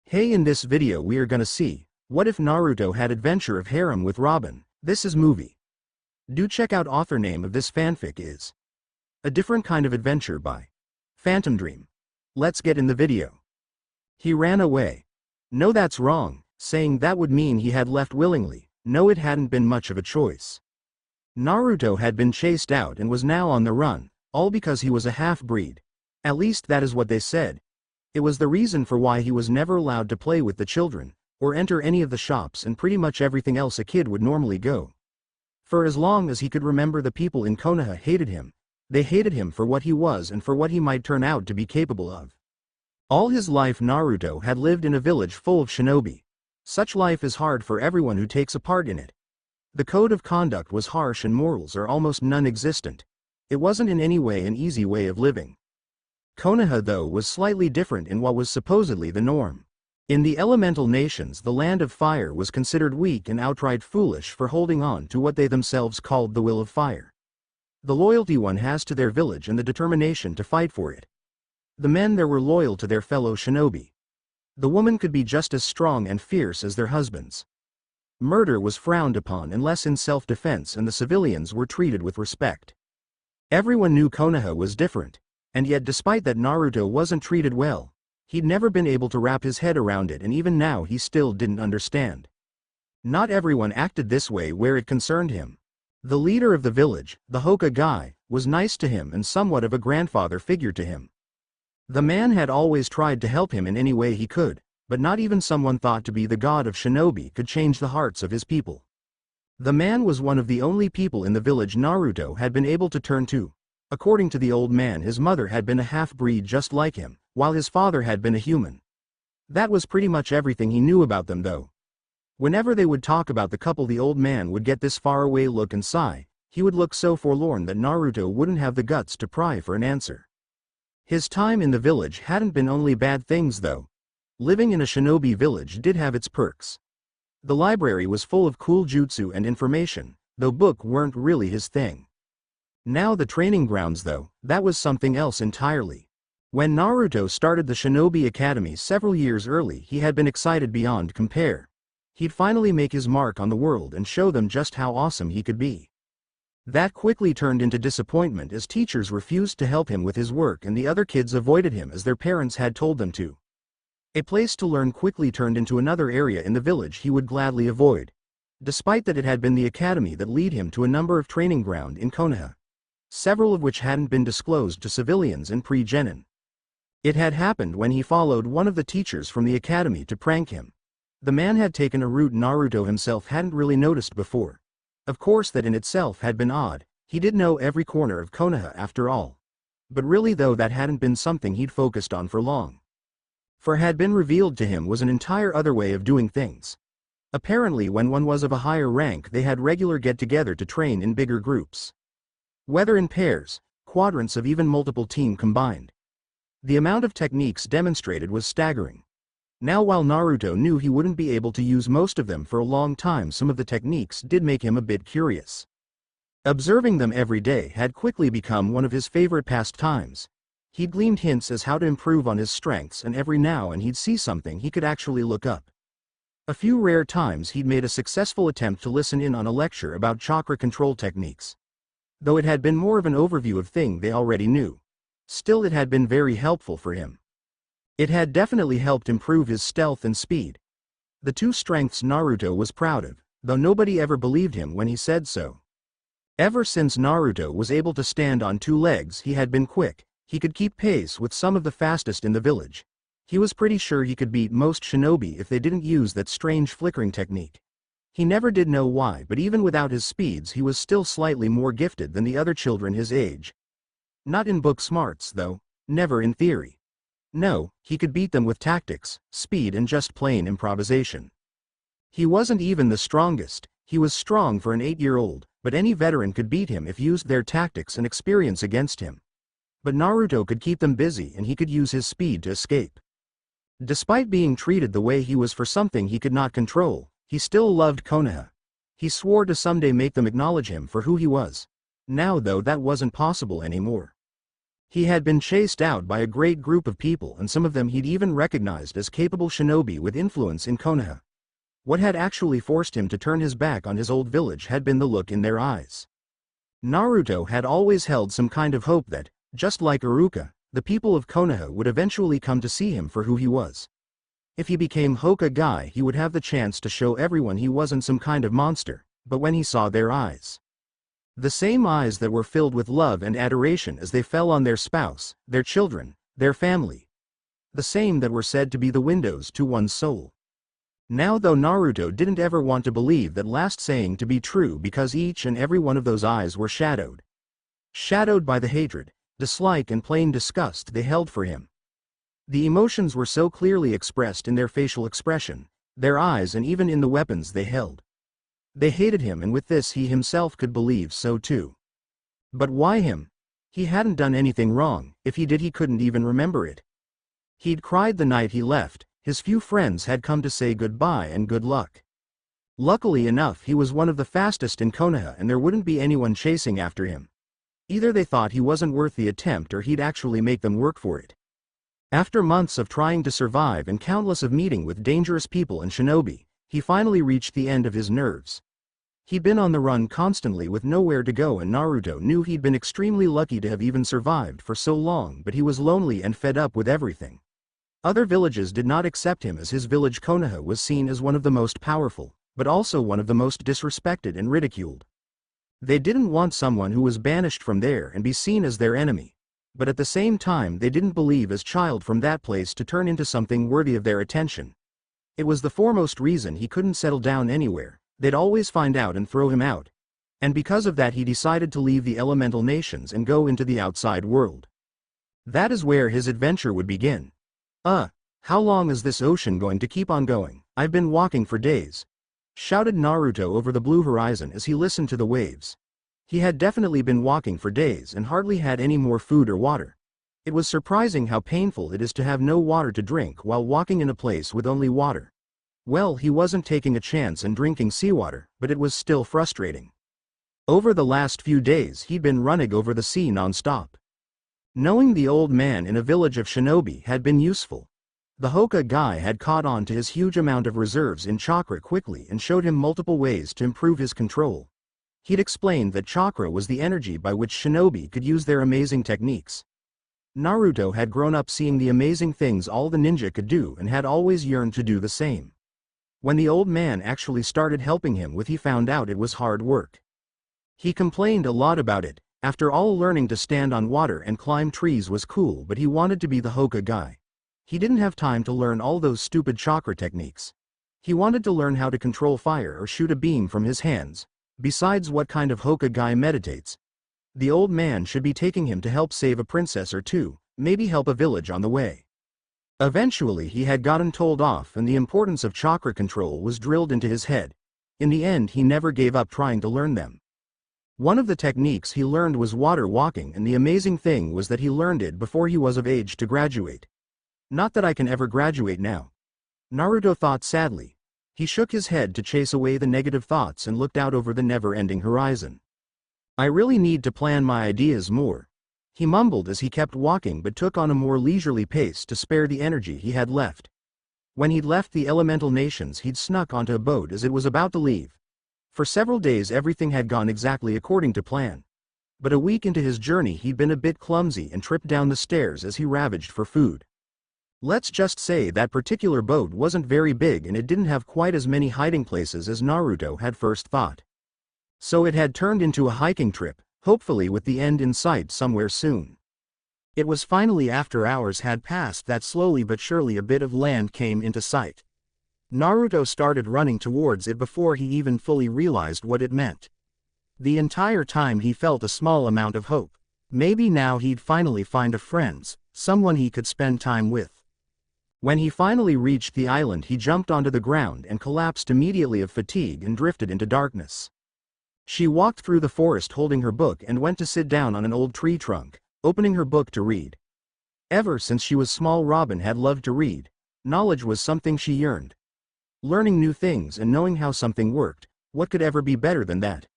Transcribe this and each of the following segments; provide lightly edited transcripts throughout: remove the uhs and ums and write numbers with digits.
Hey, in this video we are gonna see, what if Naruto had adventure of Harem with Robin. This is movie. Do check out author name of this fanfic is A Different Kind of Adventure by Phantom Dream. Let's get in the video. He ran away. No, that's wrong, saying that would mean he had left willingly. No, it hadn't been much of a choice. Naruto had been chased out and was now on the run, all because he was a half-breed. At least that is what they said. It was the reason for why he was never allowed to play with the children, or enter any of the shops and pretty much everything else a kid would normally go. For as long as he could remember, the people in Konoha hated him. They hated him for what he was and for what he might turn out to be capable of. All his life Naruto had lived in a village full of shinobi. Such life is hard for everyone who takes a part in it. The code of conduct was harsh and morals are almost non-existent. It wasn't in any way an easy way of living. Konoha, though, was slightly different in what was supposedly the norm. In the elemental nations, the land of fire was considered weak and outright foolish for holding on to what they themselves called the will of fire. The loyalty one has to their village and the determination to fight for it. The men there were loyal to their fellow shinobi. The woman could be just as strong and fierce as their husbands. Murder was frowned upon unless in self-defense, and the civilians were treated with respect. Everyone knew Konoha was different. And yet, despite that, Naruto wasn't treated well. He'd never been able to wrap his head around it, and even now he still didn't understand. Not everyone acted this way where it concerned him. The leader of the village, the Hoka guy, was nice to him and somewhat of a grandfather figure to him. The man had always tried to help him in any way he could, but not even someone thought to be the god of shinobi could change the hearts of his people. The man was one of the only people in the village Naruto had been able to turn to. According to the old man, his mother had been a half-breed just like him, while his father had been a human. That was pretty much everything he knew about them, though. Whenever they would talk about the couple, the old man would get this faraway look and sigh. He would look so forlorn that Naruto wouldn't have the guts to pry for an answer. His time in the village hadn't been only bad things, though. Living in a shinobi village did have its perks. The library was full of cool jutsu and information, though books weren't really his thing. Now the training grounds, though, that was something else entirely. When Naruto started the Shinobi Academy several years early, he had been excited beyond compare. He'd finally make his mark on the world and show them just how awesome he could be. That quickly turned into disappointment as teachers refused to help him with his work and the other kids avoided him as their parents had told them to. A place to learn quickly turned into another area in the village he would gladly avoid. Despite that, it had been the academy that led him to a number of training grounds in Konoha, several of which hadn't been disclosed to civilians in pre-genin. It had happened when he followed one of the teachers from the academy to prank him. The man had taken a route Naruto himself hadn't really noticed before. Of course, that in itself had been odd. He did know every corner of Konoha after all. But really, though, that hadn't been something he'd focused on for long. For had been revealed to him was an entire other way of doing things. Apparently, when one was of a higher rank, they had regular get-together to train in bigger groups. Whether in pairs, quadrants of even multiple team combined. The amount of techniques demonstrated was staggering. Now, while Naruto knew he wouldn't be able to use most of them for a long time, some of the techniques did make him a bit curious. Observing them every day had quickly become one of his favorite pastimes. He'd gleaned hints as how to improve on his strengths, and every now and he'd see something he could actually look up. A few rare times he'd made a successful attempt to listen in on a lecture about chakra control techniques. Though it had been more of an overview of things they already knew. Still, it had been very helpful for him. It had definitely helped improve his stealth and speed. The two strengths Naruto was proud of, though nobody ever believed him when he said so. Ever since Naruto was able to stand on two legs, he had been quick. He could keep pace with some of the fastest in the village. He was pretty sure he could beat most shinobi if they didn't use that strange flickering technique. He never did know why, but even without his speeds he was still slightly more gifted than the other children his age. Not in book smarts, though, never in theory. No, he could beat them with tactics, speed and just plain improvisation. He wasn't even the strongest. He was strong for an 8-year-old, but any veteran could beat him if used their tactics and experience against him. But Naruto could keep them busy and he could use his speed to escape. Despite being treated the way he was for something he could not control, he still loved Konoha. He swore to someday make them acknowledge him for who he was. Now, though, that wasn't possible anymore. He had been chased out by a great group of people, and some of them he'd even recognized as capable shinobi with influence in Konoha. What had actually forced him to turn his back on his old village had been the look in their eyes. Naruto had always held some kind of hope that, just like Iruka, the people of Konoha would eventually come to see him for who he was. If he became Hokage, he would have the chance to show everyone he wasn't some kind of monster. But when he saw their eyes, the same eyes that were filled with love and adoration as they fell on their spouse, their children, their family. The same that were said to be the windows to one's soul. Now though Naruto didn't ever want to believe that last saying to be true because each and every one of those eyes were shadowed. Shadowed by the hatred, dislike and plain disgust they held for him. The emotions were so clearly expressed in their facial expression, their eyes and even in the weapons they held. They hated him, and with this he himself could believe so too. But why him? He hadn't done anything wrong. If he did, he couldn't even remember it. He'd cried the night he left. His few friends had come to say goodbye and good luck. Luckily enough, he was one of the fastest in Konoha and there wouldn't be anyone chasing after him. Either they thought he wasn't worth the attempt or he'd actually make them work for it. After months of trying to survive and countless of meeting with dangerous people and shinobi, he finally reached the end of his nerves. He'd been on the run constantly with nowhere to go, and Naruto knew he'd been extremely lucky to have even survived for so long, but he was lonely and fed up with everything. Other villages did not accept him as his village Konoha was seen as one of the most powerful, but also one of the most disrespected and ridiculed. They didn't want someone who was banished from there and be seen as their enemy, but at the same time they didn't believe as child from that place to turn into something worthy of their attention. It was the foremost reason he couldn't settle down anywhere. They'd always find out and throw him out. And because of that he decided to leave the elemental nations and go into the outside world. That is where his adventure would begin. How long is this ocean going to keep on going? I've been walking for days, shouted Naruto over the blue horizon as he listened to the waves. He had definitely been walking for days and hardly had any more food or water. It was surprising how painful it is to have no water to drink while walking in a place with only water. Well, he wasn't taking a chance and drinking seawater, but it was still frustrating. Over the last few days he'd been running over the sea non-stop. Knowing the old man in a village of shinobi had been useful. The Hokage had caught on to his huge amount of reserves in chakra quickly and showed him multiple ways to improve his control. He'd explained that chakra was the energy by which shinobi could use their amazing techniques. Naruto had grown up seeing the amazing things all the ninja could do and had always yearned to do the same. When the old man actually started helping him with, he found out it was hard work. He complained a lot about it. After all, learning to stand on water and climb trees was cool, but he wanted to be the Hokage. He didn't have time to learn all those stupid chakra techniques. He wanted to learn how to control fire or shoot a beam from his hands. Besides, what kind of Hokage meditates? The old man should be taking him to help save a princess or two, maybe help a village on the way. Eventually he had gotten told off and the importance of chakra control was drilled into his head. In the end he never gave up trying to learn them. One of the techniques he learned was water walking, and the amazing thing was that he learned it before he was of age to graduate. Not that I can ever graduate now, Naruto thought sadly. He shook his head to chase away the negative thoughts and looked out over the never-ending horizon. I really need to plan my ideas more, he mumbled as he kept walking, but took on a more leisurely pace to spare the energy he had left. When he'd left the elemental nations he'd snuck onto a boat as it was about to leave. For several days everything had gone exactly according to plan. But a week into his journey he'd been a bit clumsy and tripped down the stairs as he ravaged for food. Let's just say that particular boat wasn't very big and it didn't have quite as many hiding places as Naruto had first thought. So it had turned into a hiking trip, hopefully with the end in sight somewhere soon. It was finally after hours had passed that slowly but surely a bit of land came into sight. Naruto started running towards it before he even fully realized what it meant. The entire time he felt a small amount of hope. Maybe now he'd finally find a friend, someone he could spend time with. When he finally reached the island he jumped onto the ground and collapsed immediately of fatigue and drifted into darkness. She walked through the forest holding her book and went to sit down on an old tree trunk, opening her book to read. Ever since she was small Robin had loved to read. Knowledge was something she yearned. Learning new things and knowing how something worked, what could ever be better than that?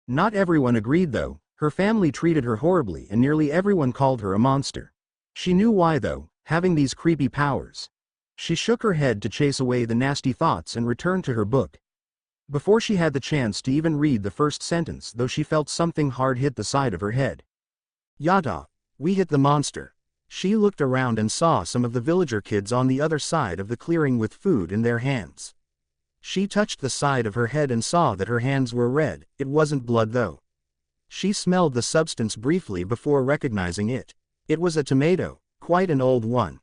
Not everyone agreed though. Her family treated her horribly and nearly everyone called her a monster. She knew why though, having these creepy powers. She shook her head to chase away the nasty thoughts and returned to her book. Before she had the chance to even read the first sentence though she felt something hard hit the side of her head. Yada, we hit the monster. She looked around and saw some of the villager kids on the other side of the clearing with food in their hands. She touched the side of her head and saw that her hands were red. It wasn't blood though. She smelled the substance briefly before recognizing it. It was a tomato, quite an old one.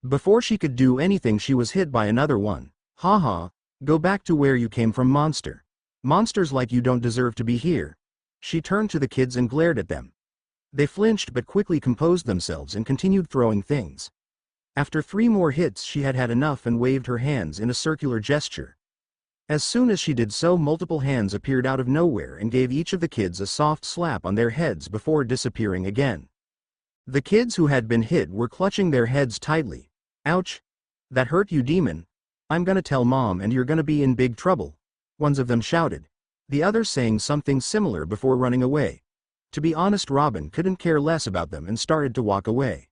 Before she could do anything she was hit by another one. Haha, go back to where you came from, monster. Monsters like you don't deserve to be here. She turned to the kids and glared at them. They flinched but quickly composed themselves and continued throwing things. After 3 more hits she had had enough and waved her hands in a circular gesture. As soon as she did so, multiple hands appeared out of nowhere and gave each of the kids a soft slap on their heads before disappearing again. The kids who had been hit were clutching their heads tightly. Ouch! That hurt you, demon. I'm gonna tell mom and you're gonna be in big trouble. One of them shouted. The others saying something similar before running away. To be honest, Robin couldn't care less about them and started to walk away.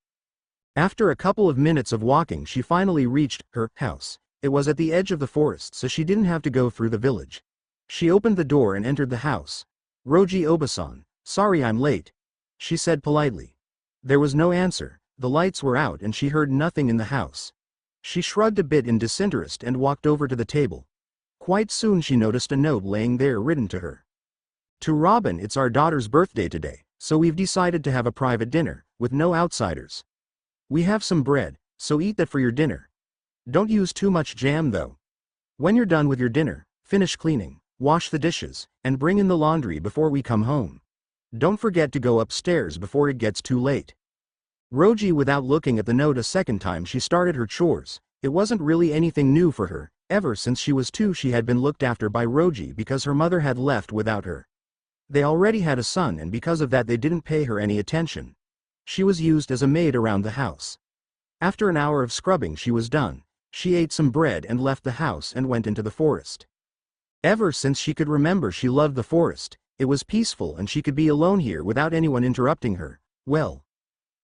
After a couple of minutes of walking she finally reached her house. It was at the edge of the forest so she didn't have to go through the village. She opened the door and entered the house. Roji Obasan, sorry I'm late. She said politely. There was no answer, the lights were out and she heard nothing in the house. She shrugged a bit in disinterest and walked over to the table. Quite soon she noticed a note laying there written to her. To Robin, it's our daughter's birthday today, so we've decided to have a private dinner, with no outsiders. We have some bread, so eat that for your dinner. Don't use too much jam though. When you're done with your dinner, finish cleaning, wash the dishes, and bring in the laundry before we come home. Don't forget to go upstairs before it gets too late. Roji, without looking at the note a second time, she started her chores. It wasn't really anything new for her. Ever since she was 2 she had been looked after by Roji because her mother had left without her. They already had a son and because of that they didn't pay her any attention. She was used as a maid around the house. After an hour of scrubbing she was done. She ate some bread and left the house and went into the forest. Ever since she could remember she loved the forest. It was peaceful and she could be alone here without anyone interrupting her. Well,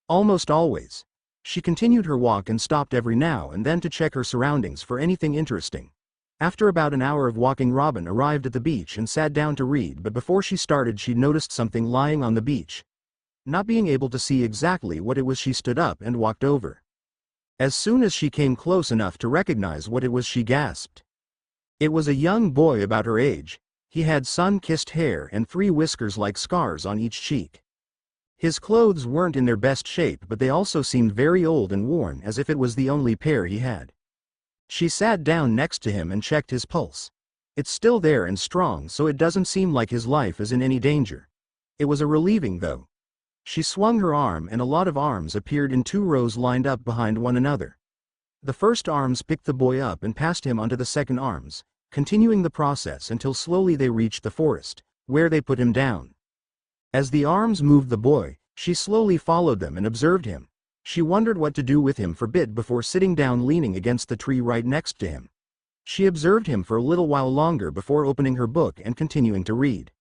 almost always. She continued her walk and stopped every now and then to check her surroundings for anything interesting. After about an hour of walking Robin arrived at the beach and sat down to read, but before she started she noticed something lying on the beach. Not being able to see exactly what it was she stood up and walked over. As soon as she came close enough to recognize what it was she gasped. It was a young boy about her age. He had sun-kissed hair and 3 whiskers like scars on each cheek. His clothes weren't in their best shape but they also seemed very old and worn, as if it was the only pair he had. She sat down next to him and checked his pulse. It's still there and strong, so it doesn't seem like his life is in any danger. It was a relieving though. She swung her arm and a lot of arms appeared in 2 rows lined up behind one another. The first arms picked the boy up and passed him onto the second arms, continuing the process until slowly they reached the forest, where they put him down. As the arms moved the boy, she slowly followed them and observed him. She wondered what to do with him for a bit before sitting down leaning against the tree right next to him. She observed him for a little while longer before opening her book and continuing to read.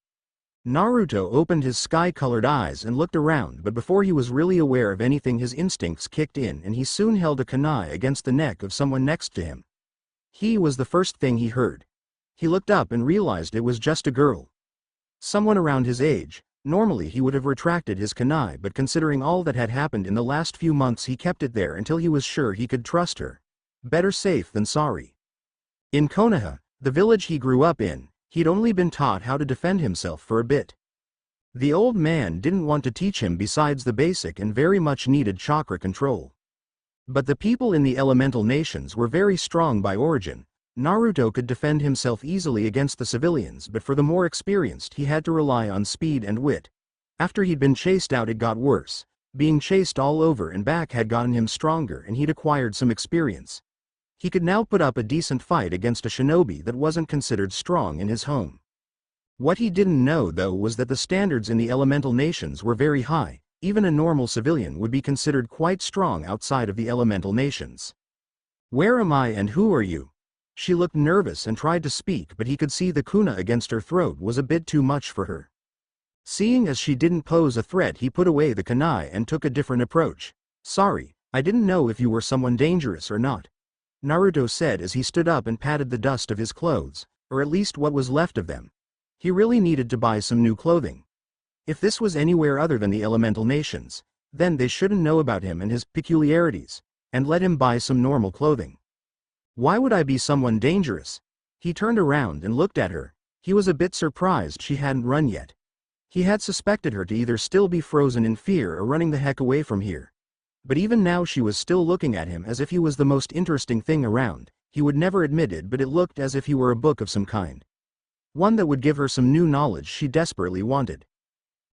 Naruto opened his sky-colored eyes and looked around, but before he was really aware of anything his instincts kicked in and he soon held a kunai against the neck of someone next to him. He was the first thing he heard. He looked up and realized it was just a girl. Someone around his age. Normally he would have retracted his kunai, but considering all that had happened in the last few months he kept it there until he was sure he could trust her. Better safe than sorry. In Konoha, the village he grew up in, he'd only been taught how to defend himself for a bit. The old man didn't want to teach him besides the basic and very much needed chakra control. But the people in the elemental nations were very strong by origin. Naruto could defend himself easily against the civilians, but for the more experienced he had to rely on speed and wit. After he'd been chased out it got worse. Being chased all over and back had gotten him stronger and he'd acquired some experience. He could now put up a decent fight against a shinobi that wasn't considered strong in his home. What he didn't know though was that the standards in the elemental nations were very high. Even a normal civilian would be considered quite strong outside of the elemental nations. Where am I and who are you? She looked nervous and tried to speak, but he could see the kuna against her throat was a bit too much for her. Seeing as she didn't pose a threat, he put away the kunai and took a different approach. Sorry, I didn't know if you were someone dangerous or not, Naruto said as he stood up and patted the dust of his clothes, or at least what was left of them. He really needed to buy some new clothing. If this was anywhere other than the elemental nations, then they shouldn't know about him and his peculiarities, and let him buy some normal clothing. Why would I be someone dangerous? He turned around and looked at her. He was a bit surprised she hadn't run yet. He had suspected her to either still be frozen in fear or running the heck away from here. But even now she was still looking at him as if he was the most interesting thing around. He would never admit it, but it looked as if he were a book of some kind. One that would give her some new knowledge she desperately wanted.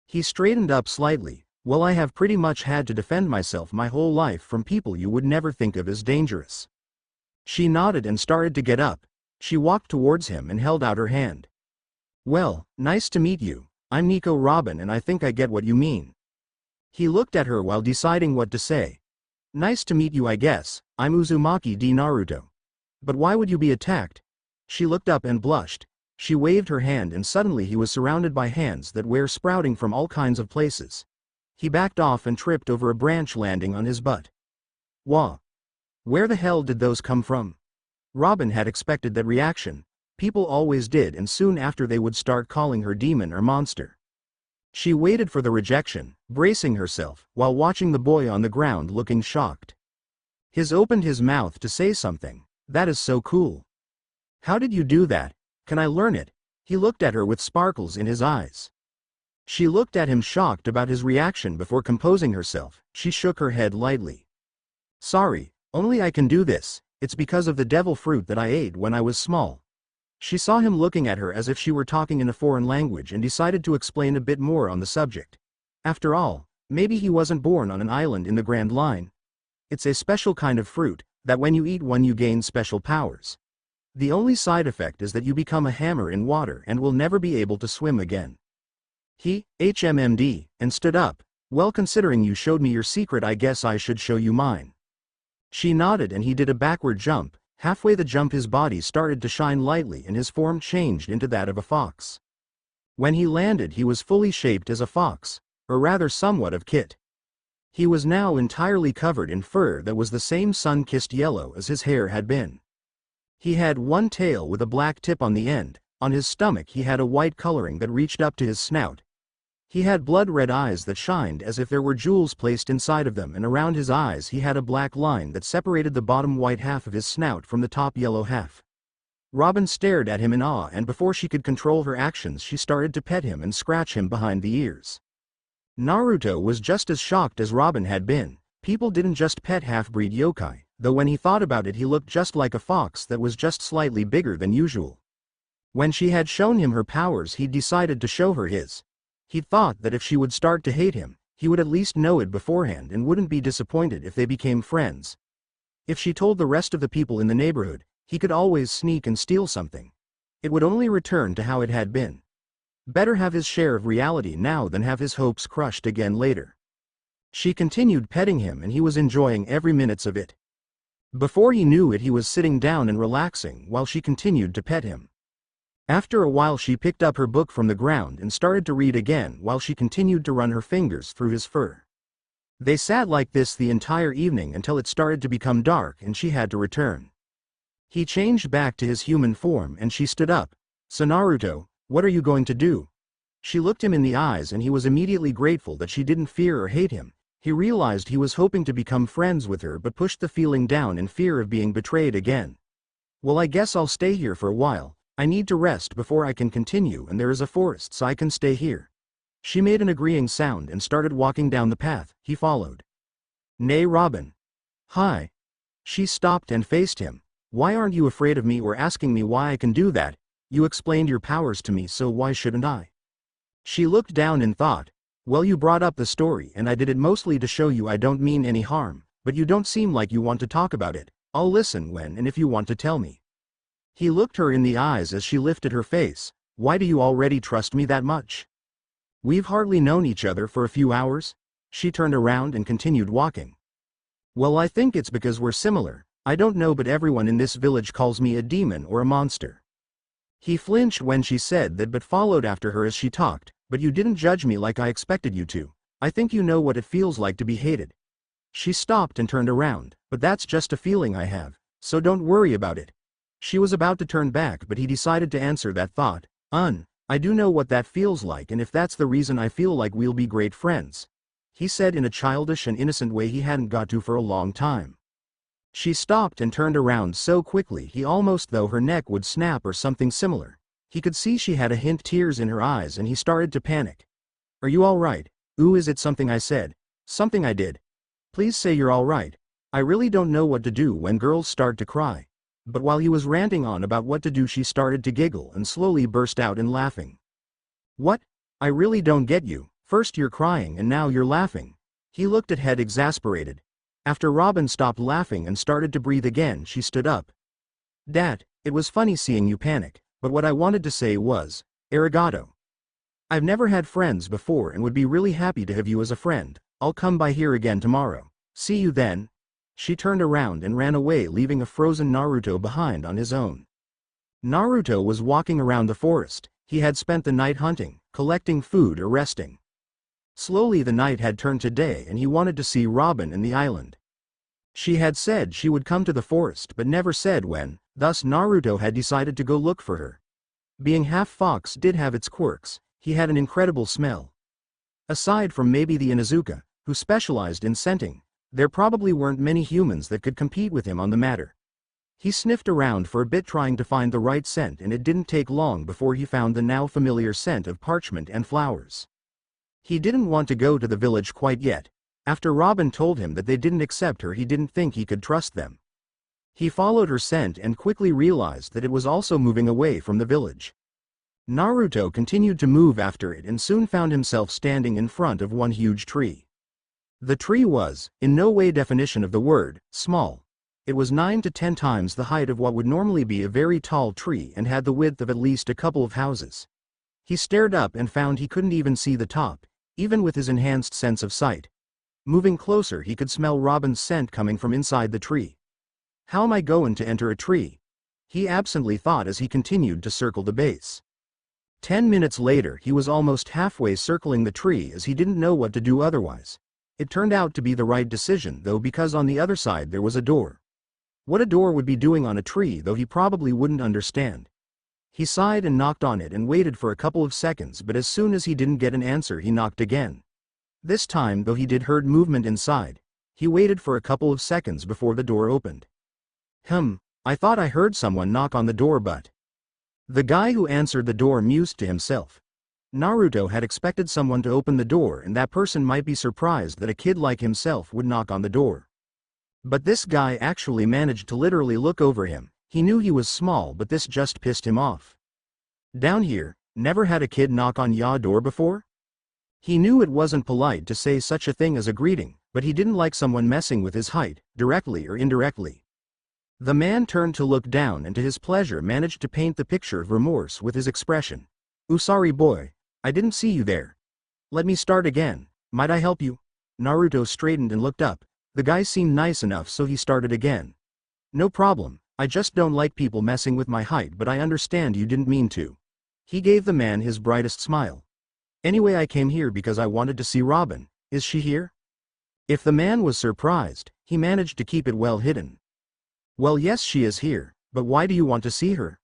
He straightened up slightly. Well, I have pretty much had to defend myself my whole life from people you would never think of as dangerous. She nodded and started to get up. She walked towards him and held out her hand. Well, nice to meet you. I'm Nico Robin and I think I get what you mean. He looked at her while deciding what to say. Nice to meet you, I guess. I'm Uzumaki D. Naruto. But why would you be attacked? She looked up and blushed. She waved her hand and suddenly he was surrounded by hands that were sprouting from all kinds of places. He backed off and tripped over a branch, landing on his butt. Wah! Where the hell did those come from? Robin had expected that reaction. People always did, and soon after they would start calling her demon or monster. She waited for the rejection, bracing herself, while watching the boy on the ground looking shocked. He opened his mouth to say something. That is so cool. How did you do that? Can I learn it? He looked at her with sparkles in his eyes. She looked at him shocked about his reaction before composing herself. She shook her head lightly. Sorry, only I can do this. It's because of the devil fruit that I ate when I was small. She saw him looking at her as if she were talking in a foreign language and decided to explain a bit more on the subject. After all, maybe he wasn't born on an island in the Grand Line. It's a special kind of fruit, that when you eat one you gain special powers. The only side effect is that you become a hammer in water and will never be able to swim again. He, HMMD, and stood up. Well, considering you showed me your secret, I guess I should show you mine. She nodded and he did a backward jump. Halfway the jump his body started to shine lightly and his form changed into that of a fox. When he landed he was fully shaped as a fox, or rather somewhat of Kit. He was now entirely covered in fur that was the same sun-kissed yellow as his hair had been. He had one tail with a black tip on the end. On his stomach he had a white coloring that reached up to his snout. He had blood-red eyes that shined as if there were jewels placed inside of them, and around his eyes he had a black line that separated the bottom white half of his snout from the top yellow half. Robin stared at him in awe, and before she could control her actions she started to pet him and scratch him behind the ears. Naruto was just as shocked as Robin had been. People didn't just pet half-breed yokai, though when he thought about it he looked just like a fox that was just slightly bigger than usual. When she had shown him her powers he decided to show her his. He thought that if she would start to hate him, he would at least know it beforehand and wouldn't be disappointed if they became friends. If she told the rest of the people in the neighborhood, he could always sneak and steal something. It would only return to how it had been. Better have his share of reality now than have his hopes crushed again later. She continued petting him and he was enjoying every minute of it. Before he knew it he was sitting down and relaxing while she continued to pet him. After a while she picked up her book from the ground and started to read again while she continued to run her fingers through his fur. They sat like this the entire evening until it started to become dark and she had to return. He changed back to his human form and she stood up. So Naruto, what are you going to do? She looked him in the eyes and he was immediately grateful that she didn't fear or hate him. He realized he was hoping to become friends with her but pushed the feeling down in fear of being betrayed again. Well, I guess I'll stay here for a while. I need to rest before I can continue, and there is a forest so I can stay here. She made an agreeing sound and started walking down the path. He followed. Nay, Robin. Hi. She stopped and faced him. Why aren't you afraid of me or asking me why I can do that? You explained your powers to me, so why shouldn't I? She looked down and thought, well, you brought up the story and I did it mostly to show you I don't mean any harm, but you don't seem like you want to talk about it. I'll listen when and if you want to tell me. He looked her in the eyes as she lifted her face. Why do you already trust me that much? We've hardly known each other for a few hours. She turned around and continued walking. Well, I think it's because we're similar. I don't know, but everyone in this village calls me a demon or a monster. He flinched when she said that but followed after her as she talked. But you didn't judge me like I expected you to. I think you know what it feels like to be hated. She stopped and turned around, but that's just a feeling I have, so don't worry about it. She was about to turn back, but he decided to answer that thought. I do know what that feels like, and if that's the reason I feel like we'll be great friends. He said in a childish and innocent way he hadn't got to for a long time. She stopped and turned around so quickly he almost thought her neck would snap or something similar. He could see she had a hint tears in her eyes and he started to panic. Are you alright? Ooh, is it something I said? Something I did? Please say you're alright. I really don't know what to do when girls start to cry. But while he was ranting on about what to do, she started to giggle and slowly burst out in laughing. What? I really don't get you. First you're crying and now you're laughing. He looked at Head exasperated. After Robin stopped laughing and started to breathe again, she stood up. Dad, it was funny seeing you panic, but what I wanted to say was, arigato. I've never had friends before and would be really happy to have you as a friend. I'll come by here again tomorrow. See you then. She turned around and ran away, leaving a frozen Naruto behind on his own. Naruto was walking around the forest. He had spent the night hunting, collecting food or resting. Slowly the night had turned to day and he wanted to see Robin and the island. She had said she would come to the forest but never said when, thus Naruto had decided to go look for her. Being half fox did have its quirks. He had an incredible smell. Aside from maybe the Inuzuka, who specialized in scenting, there probably weren't many humans that could compete with him on the matter. He sniffed around for a bit trying to find the right scent, and it didn't take long before he found the now familiar scent of parchment and flowers. He didn't want to go to the village quite yet. After Robin told him that they didn't accept her, he didn't think he could trust them. He followed her scent and quickly realized that it was also moving away from the village. Naruto continued to move after it and soon found himself standing in front of one huge tree. The tree was, in no way definition of the word, small. It was 9 to 10 times the height of what would normally be a very tall tree and had the width of at least a couple of houses. He stared up and found he couldn't even see the top, even with his enhanced sense of sight. Moving closer, he could smell Robin's scent coming from inside the tree. How am I going to enter a tree? He absently thought as he continued to circle the base. 10 minutes later, he was almost halfway circling the tree as he didn't know what to do otherwise. It turned out to be the right decision though, because on the other side there was a door. What a door would be doing on a tree, though, he probably wouldn't understand. He sighed and knocked on it and waited for a couple of seconds, but as soon as he didn't get an answer, he knocked again. This time, though, he did heard movement inside. He waited for a couple of seconds before the door opened. I thought I heard someone knock on the door, but... The guy who answered the door mused to himself. Naruto had expected someone to open the door, and that person might be surprised that a kid like himself would knock on the door. But this guy actually managed to literally look over him. He knew he was small, but this just pissed him off. Down here, never had a kid knock on your door before? He knew it wasn't polite to say such a thing as a greeting, but he didn't like someone messing with his height, directly or indirectly. The man turned to look down and to his pleasure managed to paint the picture of remorse with his expression. Ooh, sorry boy. I didn't see you there. Let me start again. Might I help you? Naruto straightened and looked up. The guy seemed nice enough, so he started again. No problem. I just don't like people messing with my height, but I understand you didn't mean to. He gave the man his brightest smile. Anyway, I came here because I wanted to see Robin. Is she here? If the man was surprised, he managed to keep it well hidden. Well, yes, she is here, but why do you want to see her?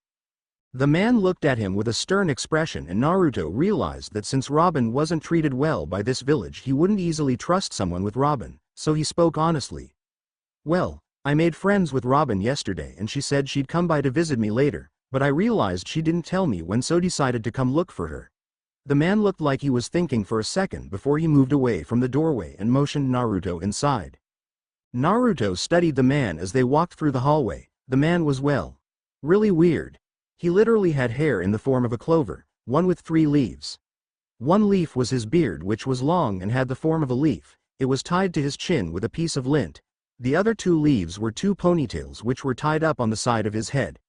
The man looked at him with a stern expression, and Naruto realized that since Robin wasn't treated well by this village, he wouldn't easily trust someone with Robin, so he spoke honestly. Well, I made friends with Robin yesterday and she said she'd come by to visit me later, but I realized she didn't tell me when, so decided to come look for her. The man looked like he was thinking for a second before he moved away from the doorway and motioned Naruto inside. Naruto studied the man as they walked through the hallway. The man was, well, really weird. He literally had hair in the form of a clover, one with 3 leaves. One leaf was his beard, which was long and had the form of a leaf. It was tied to his chin with a piece of lint. The other 2 leaves were 2 ponytails which were tied up on the side of his head.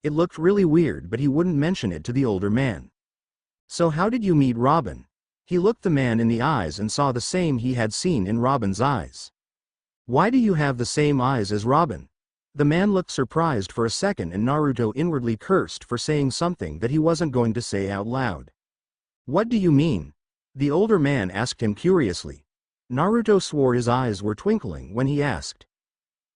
It looked really weird, but he wouldn't mention it to the older man. So how did you meet Robin? He looked the man in the eyes and saw the same he had seen in Robin's eyes. Why do you have the same eyes as Robin? The man looked surprised for a second, and Naruto inwardly cursed for saying something that he wasn't going to say out loud. What do you mean? The older man asked him curiously. Naruto swore his eyes were twinkling when he asked.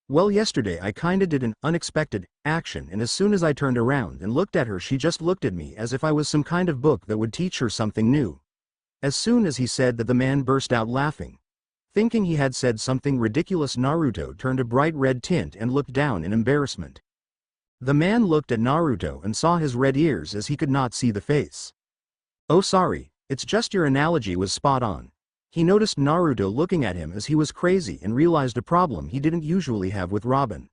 Well, yesterday I kinda did an unexpected action, and as soon as I turned around and looked at her, she just looked at me as if I was some kind of book that would teach her something new. As soon as he said that, the man burst out laughing. Thinking he had said something ridiculous, Naruto turned a bright red tint and looked down in embarrassment. The man looked at Naruto and saw his red ears as he could not see the face. Oh, sorry, it's just your analogy was spot on. He noticed Naruto looking at him as he was crazy and realized a problem he didn't usually have with Robin.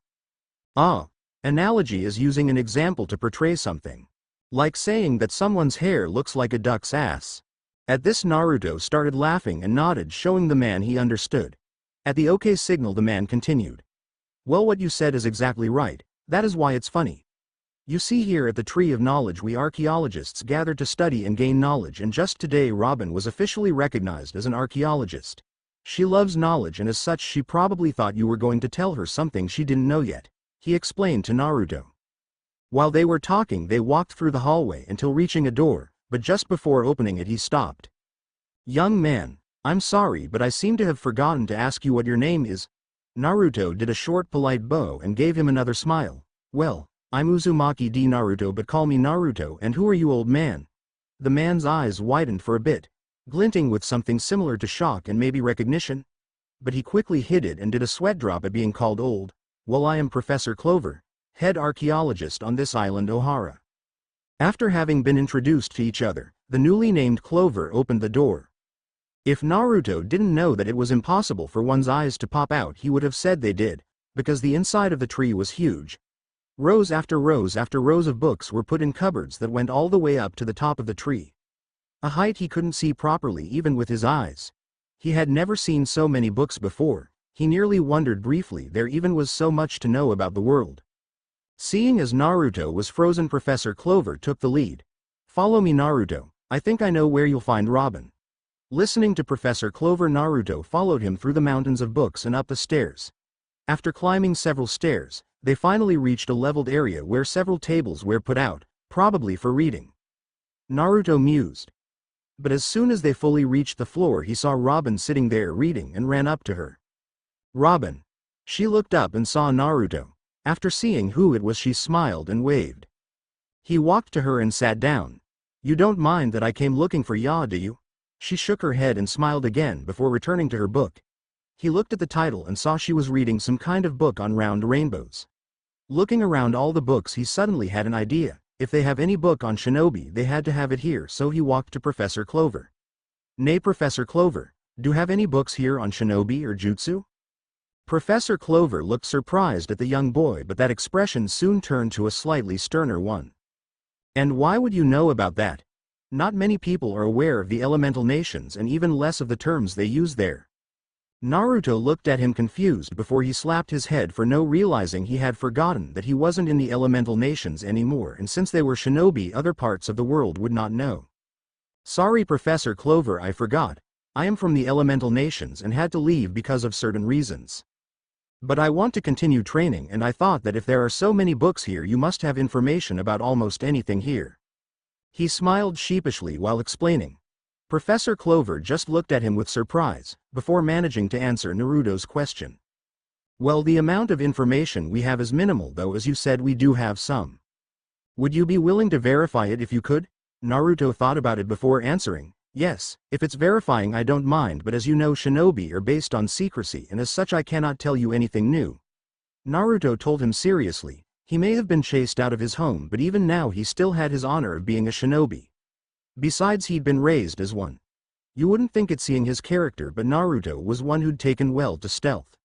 Ah, analogy is using an example to portray something. Like saying that someone's hair looks like a duck's ass. At this, Naruto started laughing and nodded, showing the man he understood. At the OK signal, the man continued. Well, what you said is exactly right, that is why it's funny. You see, here at the Tree of Knowledge we archaeologists gather to study and gain knowledge, and just today Robin was officially recognized as an archaeologist. She loves knowledge, and as such she probably thought you were going to tell her something she didn't know yet, he explained to Naruto. While they were talking, they walked through the hallway until reaching a door, but just before opening it he stopped. Young man, I'm sorry, but I seem to have forgotten to ask you what your name is. Naruto did a short polite bow and gave him another smile. Well, I'm Uzumaki D. Naruto, but call me Naruto. And who are you, old man? The man's eyes widened for a bit, glinting with something similar to shock and maybe recognition. But he quickly hid it and did a sweat drop at being called old. Well, I am Professor Clover, head archaeologist on this island Ohara. After having been introduced to each other, the newly named Clover opened the door. If Naruto didn't know that it was impossible for one's eyes to pop out, he would have said they did, because the inside of the tree was huge. Rows after rows after rows of books were put in cupboards that went all the way up to the top of the tree. A height he couldn't see properly even with his eyes. He had never seen so many books before. He nearly wondered briefly there even was so much to know about the world. Seeing as Naruto was frozen, Professor Clover took the lead. Follow me, Naruto, I think I know where you'll find Robin. Listening to Professor Clover, Naruto followed him through the mountains of books and up the stairs. After climbing several stairs, they finally reached a leveled area where several tables were put out, probably for reading. Naruto mused. But as soon as they fully reached the floor, he saw Robin sitting there reading and ran up to her. Robin. She looked up and saw Naruto. After seeing who it was, she smiled and waved. He walked to her and sat down. You don't mind that I came looking for ya, do you? She shook her head and smiled again before returning to her book. He looked at the title and saw she was reading some kind of book on round rainbows. Looking around all the books, he suddenly had an idea. If they have any book on shinobi, they had to have it here, so he walked to Professor Clover. Nay, Professor Clover, do have any books here on shinobi or jutsu? Professor Clover looked surprised at the young boy, but that expression soon turned to a slightly sterner one. And why would you know about that? Not many people are aware of the elemental nations and even less of the terms they use there. Naruto looked at him confused before he slapped his head for no realizing he had forgotten that he wasn't in the elemental nations anymore, and since they were shinobi, other parts of the world would not know. Sorry, Professor Clover, I forgot. I am from the elemental nations and had to leave because of certain reasons. But I want to continue training, and I thought that if there are so many books here, you must have information about almost anything here. He smiled sheepishly while explaining. Professor Clover just looked at him with surprise, before managing to answer Naruto's question. Well, the amount of information we have is minimal, though, as you said we do have some. Would you be willing to verify it if you could? Naruto thought about it before answering. Yes, if it's verifying I don't mind, but as you know, shinobi are based on secrecy, and as such I cannot tell you anything new. Naruto told him seriously. He may have been chased out of his home, but even now he still had his honor of being a shinobi. Besides, he'd been raised as one. You wouldn't think it seeing his character, but Naruto was one who'd taken well to stealth.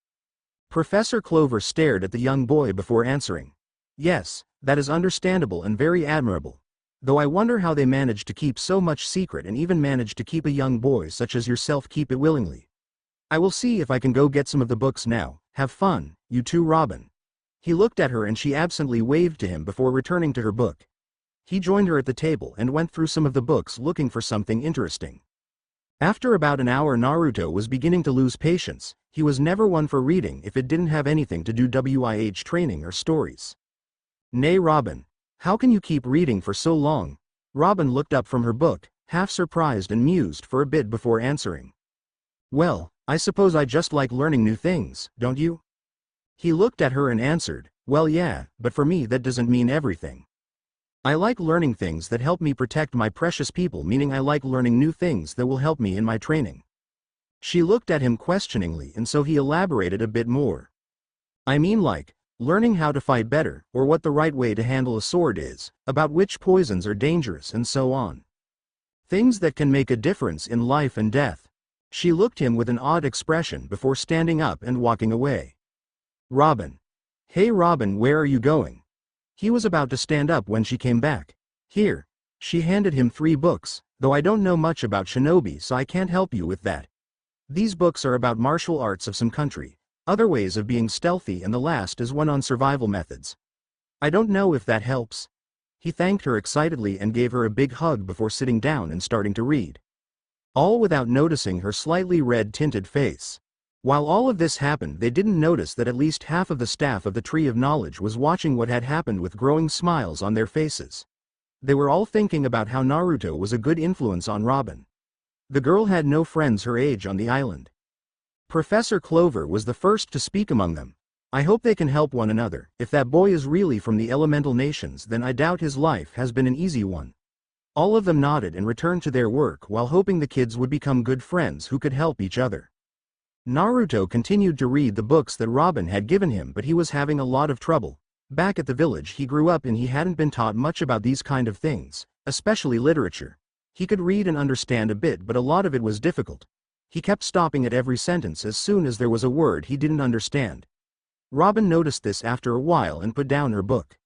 Professor Clover stared at the young boy before answering. Yes, that is understandable and very admirable. Though I wonder how they managed to keep so much secret and even managed to keep a young boy such as yourself keep it willingly. I will see if I can go get some of the books now. Have fun, you too, Robin. He looked at her and she absently waved to him before returning to her book. He joined her at the table and went through some of the books looking for something interesting. After about an hour, Naruto was beginning to lose patience. He was never one for reading if it didn't have anything to do with training or stories. Nay, Robin, how can you keep reading for so long? Robin looked up from her book, half surprised and mused for a bit before answering. Well, I suppose I just like learning new things, don't you? He looked at her and answered, well yeah, but for me that doesn't mean everything. I like learning things that help me protect my precious people, meaning I like learning new things that will help me in my training. She looked at him questioningly, and so he elaborated a bit more. I mean like, learning how to fight better, or what the right way to handle a sword is, about which poisons are dangerous and so on. Things that can make a difference in life and death. She looked at him with an odd expression before standing up and walking away. Robin. Hey Robin, where are you going? He was about to stand up when she came back. Here. She handed him 3 books, though I don't know much about shinobi so I can't help you with that. These books are about martial arts of some country, other ways of being stealthy, and the last is one on survival methods. I don't know if that helps. He thanked her excitedly and gave her a big hug before sitting down and starting to read. All without noticing her slightly red-tinted face. While all of this happened, they didn't notice that at least half of the staff of the Tree of Knowledge was watching what had happened with growing smiles on their faces. They were all thinking about how Naruto was a good influence on Robin. The girl had no friends her age on the island. Professor Clover was the first to speak among them. I hope they can help one another. If that boy is really from the elemental nations, then I doubt his life has been an easy one. All of them nodded and returned to their work while hoping the kids would become good friends who could help each other. Naruto continued to read the books that Robin had given him, but he was having a lot of trouble. Back at the village he grew up in, he hadn't been taught much about these kind of things, especially literature. He could read and understand a bit, but a lot of it was difficult. He kept stopping at every sentence as soon as there was a word he didn't understand. Robin noticed this after a while and put down her book.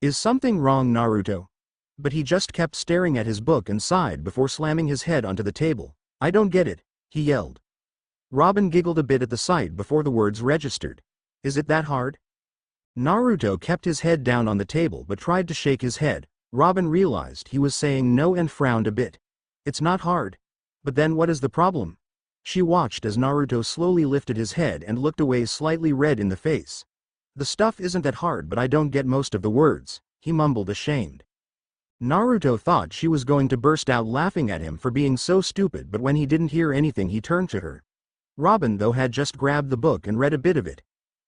Is something wrong, Naruto? But he just kept staring at his book and sighed before slamming his head onto the table. I don't get it, he yelled. Robin giggled a bit at the sight before the words registered. Is it that hard? Naruto kept his head down on the table but tried to shake his head. Robin realized he was saying no and frowned a bit. It's not hard. But then what is the problem? She watched as Naruto slowly lifted his head and looked away, slightly red in the face. The stuff isn't that hard, but I don't get most of the words, he mumbled, ashamed. Naruto thought she was going to burst out laughing at him for being so stupid, but when he didn't hear anything he turned to her. Robin though had just grabbed the book and read a bit of it.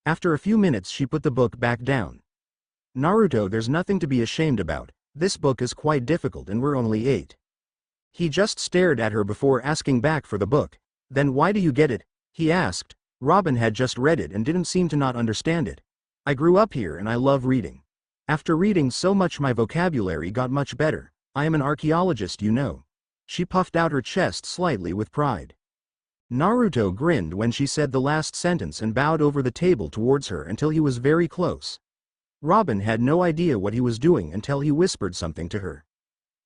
After a few minutes she put the book back down. Naruto, there's nothing to be ashamed about. This book is quite difficult and we're only 8. He just stared at her before asking back for the book. Then why do you get it? He asked. Robin had just read it and didn't seem to not understand it. I grew up here and I love reading. After reading so much my vocabulary got much better. I am an archaeologist, you know. She puffed out her chest slightly with pride. Naruto grinned when she said the last sentence and bowed over the table towards her until he was very close. Robin had no idea what he was doing until he whispered something to her.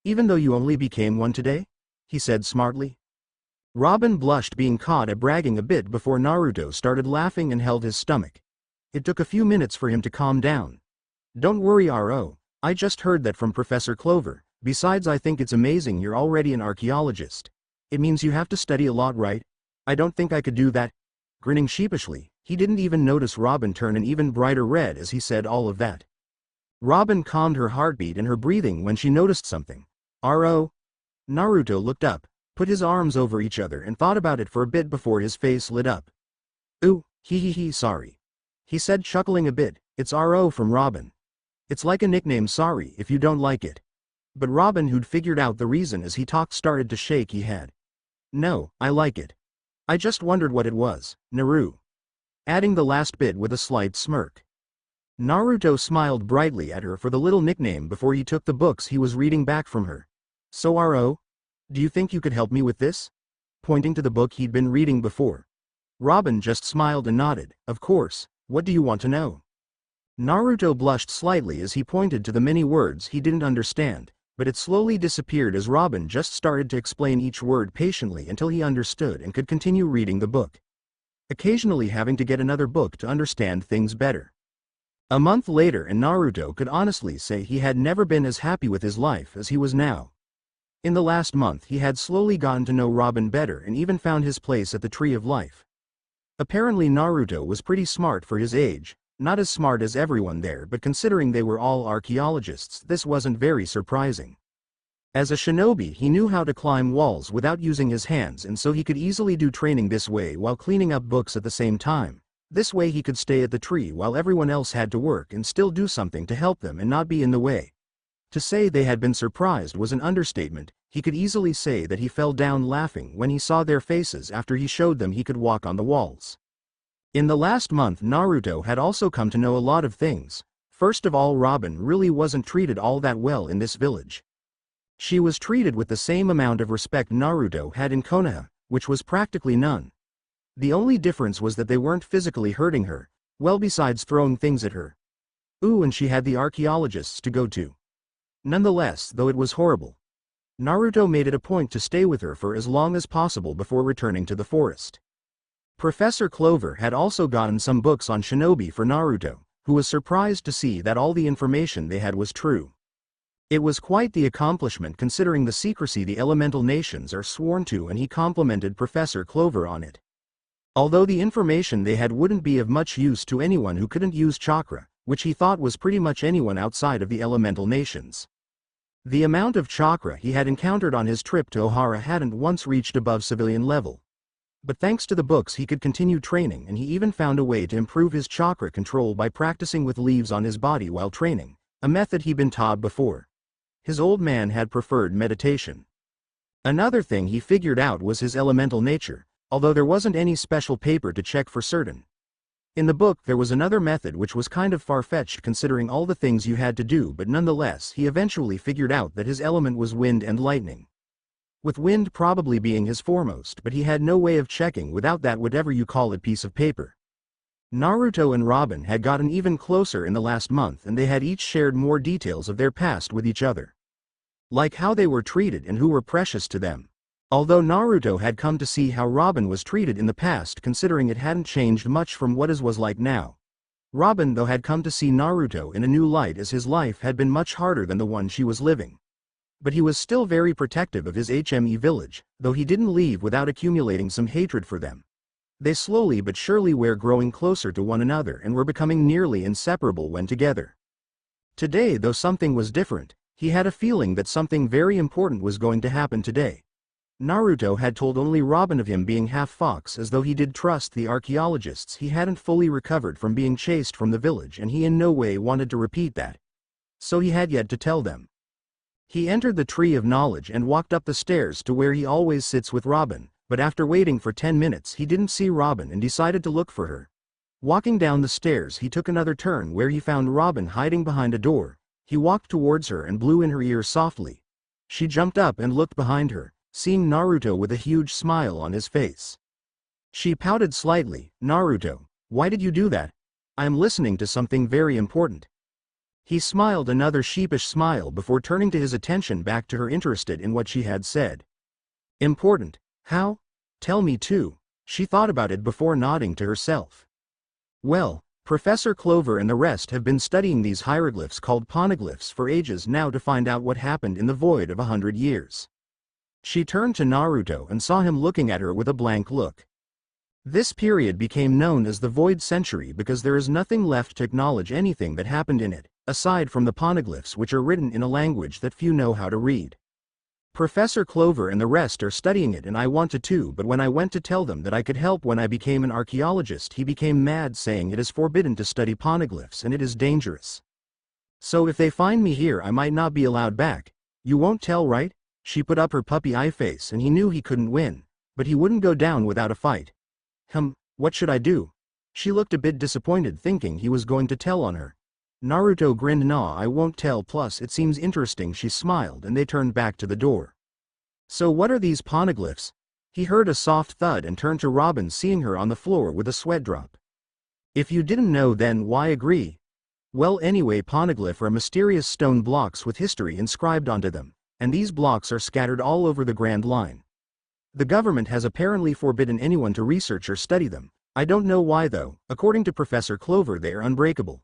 Even though you only became 1 today? He said smartly. Robin blushed, being caught at bragging a bit before Naruto started laughing and held his stomach. It took a few minutes for him to calm down. Don't worry, Ro. I just heard that from Professor Clover. Besides, I think it's amazing you're already an archaeologist. It means you have to study a lot, right? I don't think I could do that. Grinning sheepishly, he didn't even notice Robin turn an even brighter red as he said all of that. Robin calmed her heartbeat and her breathing when she noticed something. Ro. Naruto looked up, put his arms over each other and thought about it for a bit before his face lit up. Ooh, sorry. He said, chuckling a bit. It's Ro from Robin. It's like a nickname, sorry if you don't like it. But Robin, who'd figured out the reason as he talked, started to shake his head. No, I like it. I just wondered what it was, Naru. Adding the last bit with a slight smirk. Naruto smiled brightly at her for the little nickname before he took the books he was reading back from her. So Ro, do you think you could help me with this? Pointing to the book he'd been reading before. Robin just smiled and nodded. Of course, what do you want to know? Naruto blushed slightly as he pointed to the many words he didn't understand, but it slowly disappeared as Robin just started to explain each word patiently until he understood and could continue reading the book. Occasionally having to get another book to understand things better. A month later, and Naruto could honestly say he had never been as happy with his life as he was now. In the last month he had slowly gotten to know Robin better and even found his place at the Tree of Life. Apparently Naruto was pretty smart for his age, not as smart as everyone there, but considering they were all archaeologists, this wasn't very surprising. As a shinobi, he knew how to climb walls without using his hands, and so he could easily do training this way while cleaning up books at the same time. This way he could stay at the tree while everyone else had to work and still do something to help them and not be in the way. To say they had been surprised was an understatement. He could easily say that he fell down laughing when he saw their faces after he showed them he could walk on the walls. In the last month, Naruto had also come to know a lot of things. First of all, Robin really wasn't treated all that well in this village. She was treated with the same amount of respect Naruto had in Konoha, which was practically none. The only difference was that they weren't physically hurting her, well besides throwing things at her. And she had the archaeologists to go to. Nonetheless, though it was horrible, Naruto made it a point to stay with her for as long as possible before returning to the forest. Professor Clover had also gotten some books on shinobi for Naruto, who was surprised to see that all the information they had was true. It was quite the accomplishment considering the secrecy the elemental nations are sworn to, and he complimented Professor Clover on it. Although the information they had wouldn't be of much use to anyone who couldn't use chakra, which he thought was pretty much anyone outside of the elemental nations. The amount of chakra he had encountered on his trip to Ohara hadn't once reached above civilian level. But thanks to the books he could continue training, and he even found a way to improve his chakra control by practicing with leaves on his body while training, a method he'd been taught before. His old man had preferred meditation. Another thing he figured out was his elemental nature, although there wasn't any special paper to check for certain. In the book there was another method which was kind of far-fetched considering all the things you had to do, but nonetheless he eventually figured out that his element was wind and lightning. With wind probably being his foremost, but he had no way of checking without that whatever you call it piece of paper. Naruto and Robin had gotten even closer in the last month, and they had each shared more details of their past with each other. Like how they were treated and who were precious to them. Although Naruto had come to see how Robin was treated in the past, considering it hadn't changed much from what it was like now. Robin though had come to see Naruto in a new light, as his life had been much harder than the one she was living. But he was still very protective of his HME village, though he didn't leave without accumulating some hatred for them. They slowly but surely were growing closer to one another and were becoming nearly inseparable when together. Today though something was different. He had a feeling that something very important was going to happen today. Naruto had told only Robin of him being half fox, as though he did trust the archaeologists. He hadn't fully recovered from being chased from the village, and he in no way wanted to repeat that. So he had yet to tell them. He entered the Tree of Knowledge and walked up the stairs to where he always sits with Robin, but after waiting for 10 minutes he didn't see Robin and decided to look for her. Walking down the stairs he took another turn where he found Robin hiding behind a door. He walked towards her and blew in her ear softly. She jumped up and looked behind her, seeing Naruto with a huge smile on his face. She pouted slightly. "Naruto, why did you do that? I am listening to something very important." He smiled another sheepish smile before turning to his attention back to her, interested in what she had said. "Important? How? Tell me too." She thought about it before nodding to herself. "Well, Professor Clover and the rest have been studying these hieroglyphs called poneglyphs for ages now to find out what happened in the void of 100 years. She turned to Naruto and saw him looking at her with a blank look. This period became known as the Void Century because there is nothing left to acknowledge anything that happened in it, aside from the poneglyphs, which are written in a language that few know how to read. Professor Clover and the rest are studying it, and I wanted to, but when I went to tell them that I could help when I became an archaeologist, he became mad, saying it is forbidden to study poneglyphs and it is dangerous. So if they find me here I might not be allowed back. You won't tell, right? She put up her puppy eye face, and he knew he couldn't win, but he wouldn't go down without a fight. What should I do? She looked a bit disappointed, thinking he was going to tell on her. Naruto grinned. "Nah, I won't tell, plus it seems interesting." She smiled and they turned back to the door. "So what are these poneglyphs?" He heard a soft thud and turned to Robin, seeing her on the floor with a sweat drop. "If you didn't know, then why agree?" "Well, anyway, poneglyph are mysterious stone blocks with history inscribed onto them, and these blocks are scattered all over the Grand Line. The government has apparently forbidden anyone to research or study them. I don't know why though. According to Professor Clover they are unbreakable."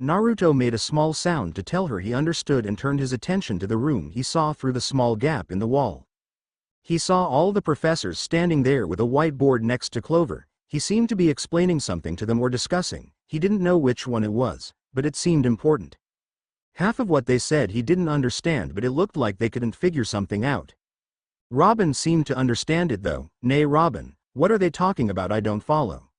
Naruto made a small sound to tell her he understood and turned his attention to the room he saw through the small gap in the wall. He saw all the professors standing there with a whiteboard next to Clover. He seemed to be explaining something to them or discussing. He didn't know which one it was, but it seemed important. Half of what they said he didn't understand, but it looked like they couldn't figure something out. Robin seemed to understand it though. "Nay Robin, what are they talking about? I don't follow."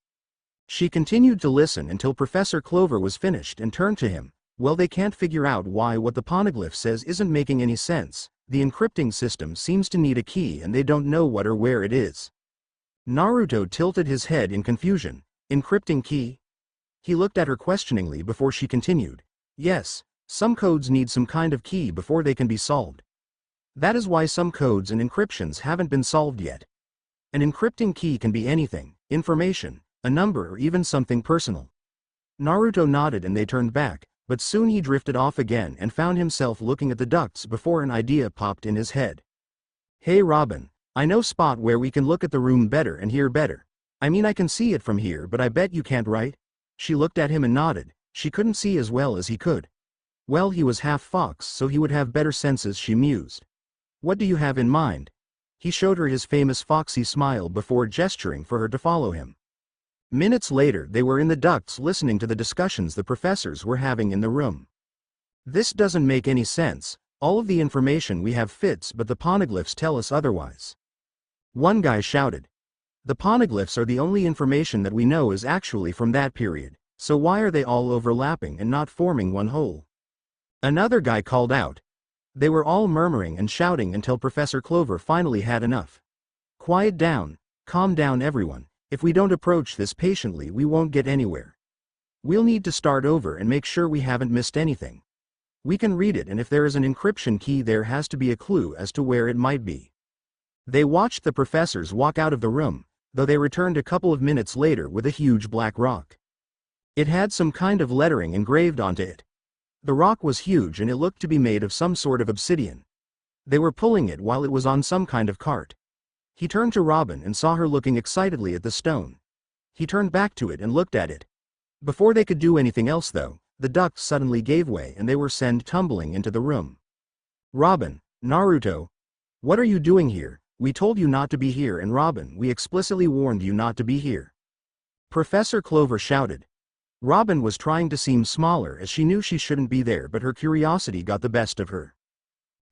She continued to listen until Professor Clover was finished and turned to him. "Well, they can't figure out why what the poneglyph says isn't making any sense. The encrypting system seems to need a key and they don't know what or where it is." Naruto tilted his head in confusion. "Encrypting key?" He looked at her questioningly before she continued. "Yes, some codes need some kind of key before they can be solved. That is why some codes and encryptions haven't been solved yet. An encrypting key can be anything, information, a number, or even something personal." Naruto nodded and they turned back, but soon he drifted off again and found himself looking at the ducts before an idea popped in his head. "Hey Robin, I know spot where we can look at the room better and hear better. I mean, I can see it from here, but I bet you can't, right?" She looked at him and nodded. She couldn't see as well as he could. Well, he was half fox, so he would have better senses, she mused. "What do you have in mind?" He showed her his famous foxy smile before gesturing for her to follow him. Minutes later they were in the ducts listening to the discussions the professors were having in the room. "This doesn't make any sense. All of the information we have fits, but the poneglyphs tell us otherwise." One guy shouted. "The poneglyphs are the only information that we know is actually from that period, so why are they all overlapping and not forming one whole?" Another guy called out. They were all murmuring and shouting until Professor Clover finally had enough. "Quiet down, calm down everyone. If we don't approach this patiently we won't get anywhere. We'll need to start over and make sure we haven't missed anything. We can read it, and if there is an encryption key there has to be a clue as to where it might be." They watched the professors walk out of the room, though they returned a couple of minutes later with a huge black rock. It had some kind of lettering engraved onto it. The rock was huge and it looked to be made of some sort of obsidian. They were pulling it while it was on some kind of cart. He turned to Robin and saw her looking excitedly at the stone. He turned back to it and looked at it. Before they could do anything else though, the ducts suddenly gave way and they were sent tumbling into the room. "Robin, Naruto, what are you doing here? We told you not to be here, and Robin, we explicitly warned you not to be here." Professor Clover shouted. Robin was trying to seem smaller as she knew she shouldn't be there, but her curiosity got the best of her.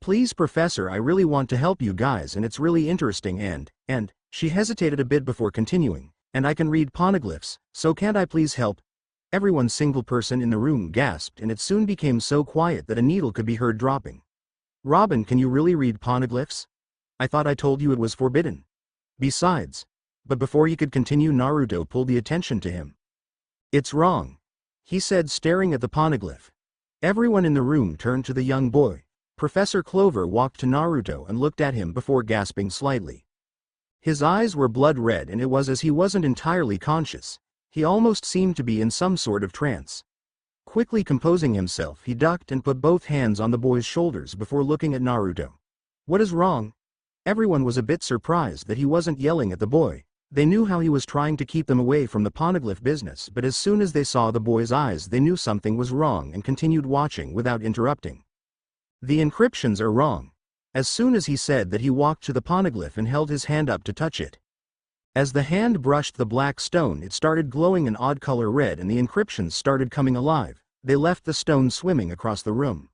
"Please Professor, I really want to help you guys and it's really interesting and, she hesitated a bit before continuing, "and I can read poneglyphs, so can't I please help?" Every single person in the room gasped and it soon became so quiet that a needle could be heard dropping. "Robin, can you really read poneglyphs? I thought I told you it was forbidden. Besides..." But before he could continue Naruto pulled the attention to him. "It's wrong," he said, staring at the poneglyph. Everyone in the room turned to the young boy. Professor Clover walked to Naruto and looked at him before gasping slightly. His eyes were blood red and it was as he wasn't entirely conscious. He almost seemed to be in some sort of trance. Quickly composing himself, he ducked and put both hands on the boy's shoulders before looking at Naruto. "What is wrong?" Everyone was a bit surprised that he wasn't yelling at the boy. They knew how he was trying to keep them away from the poneglyph business, but as soon as they saw the boy's eyes they knew something was wrong and continued watching without interrupting. "The encryptions are wrong." As soon as he said that, he walked to the poneglyph and held his hand up to touch it. As the hand brushed the black stone it started glowing an odd color red and the encryptions started coming alive. They left the stone swimming across the room.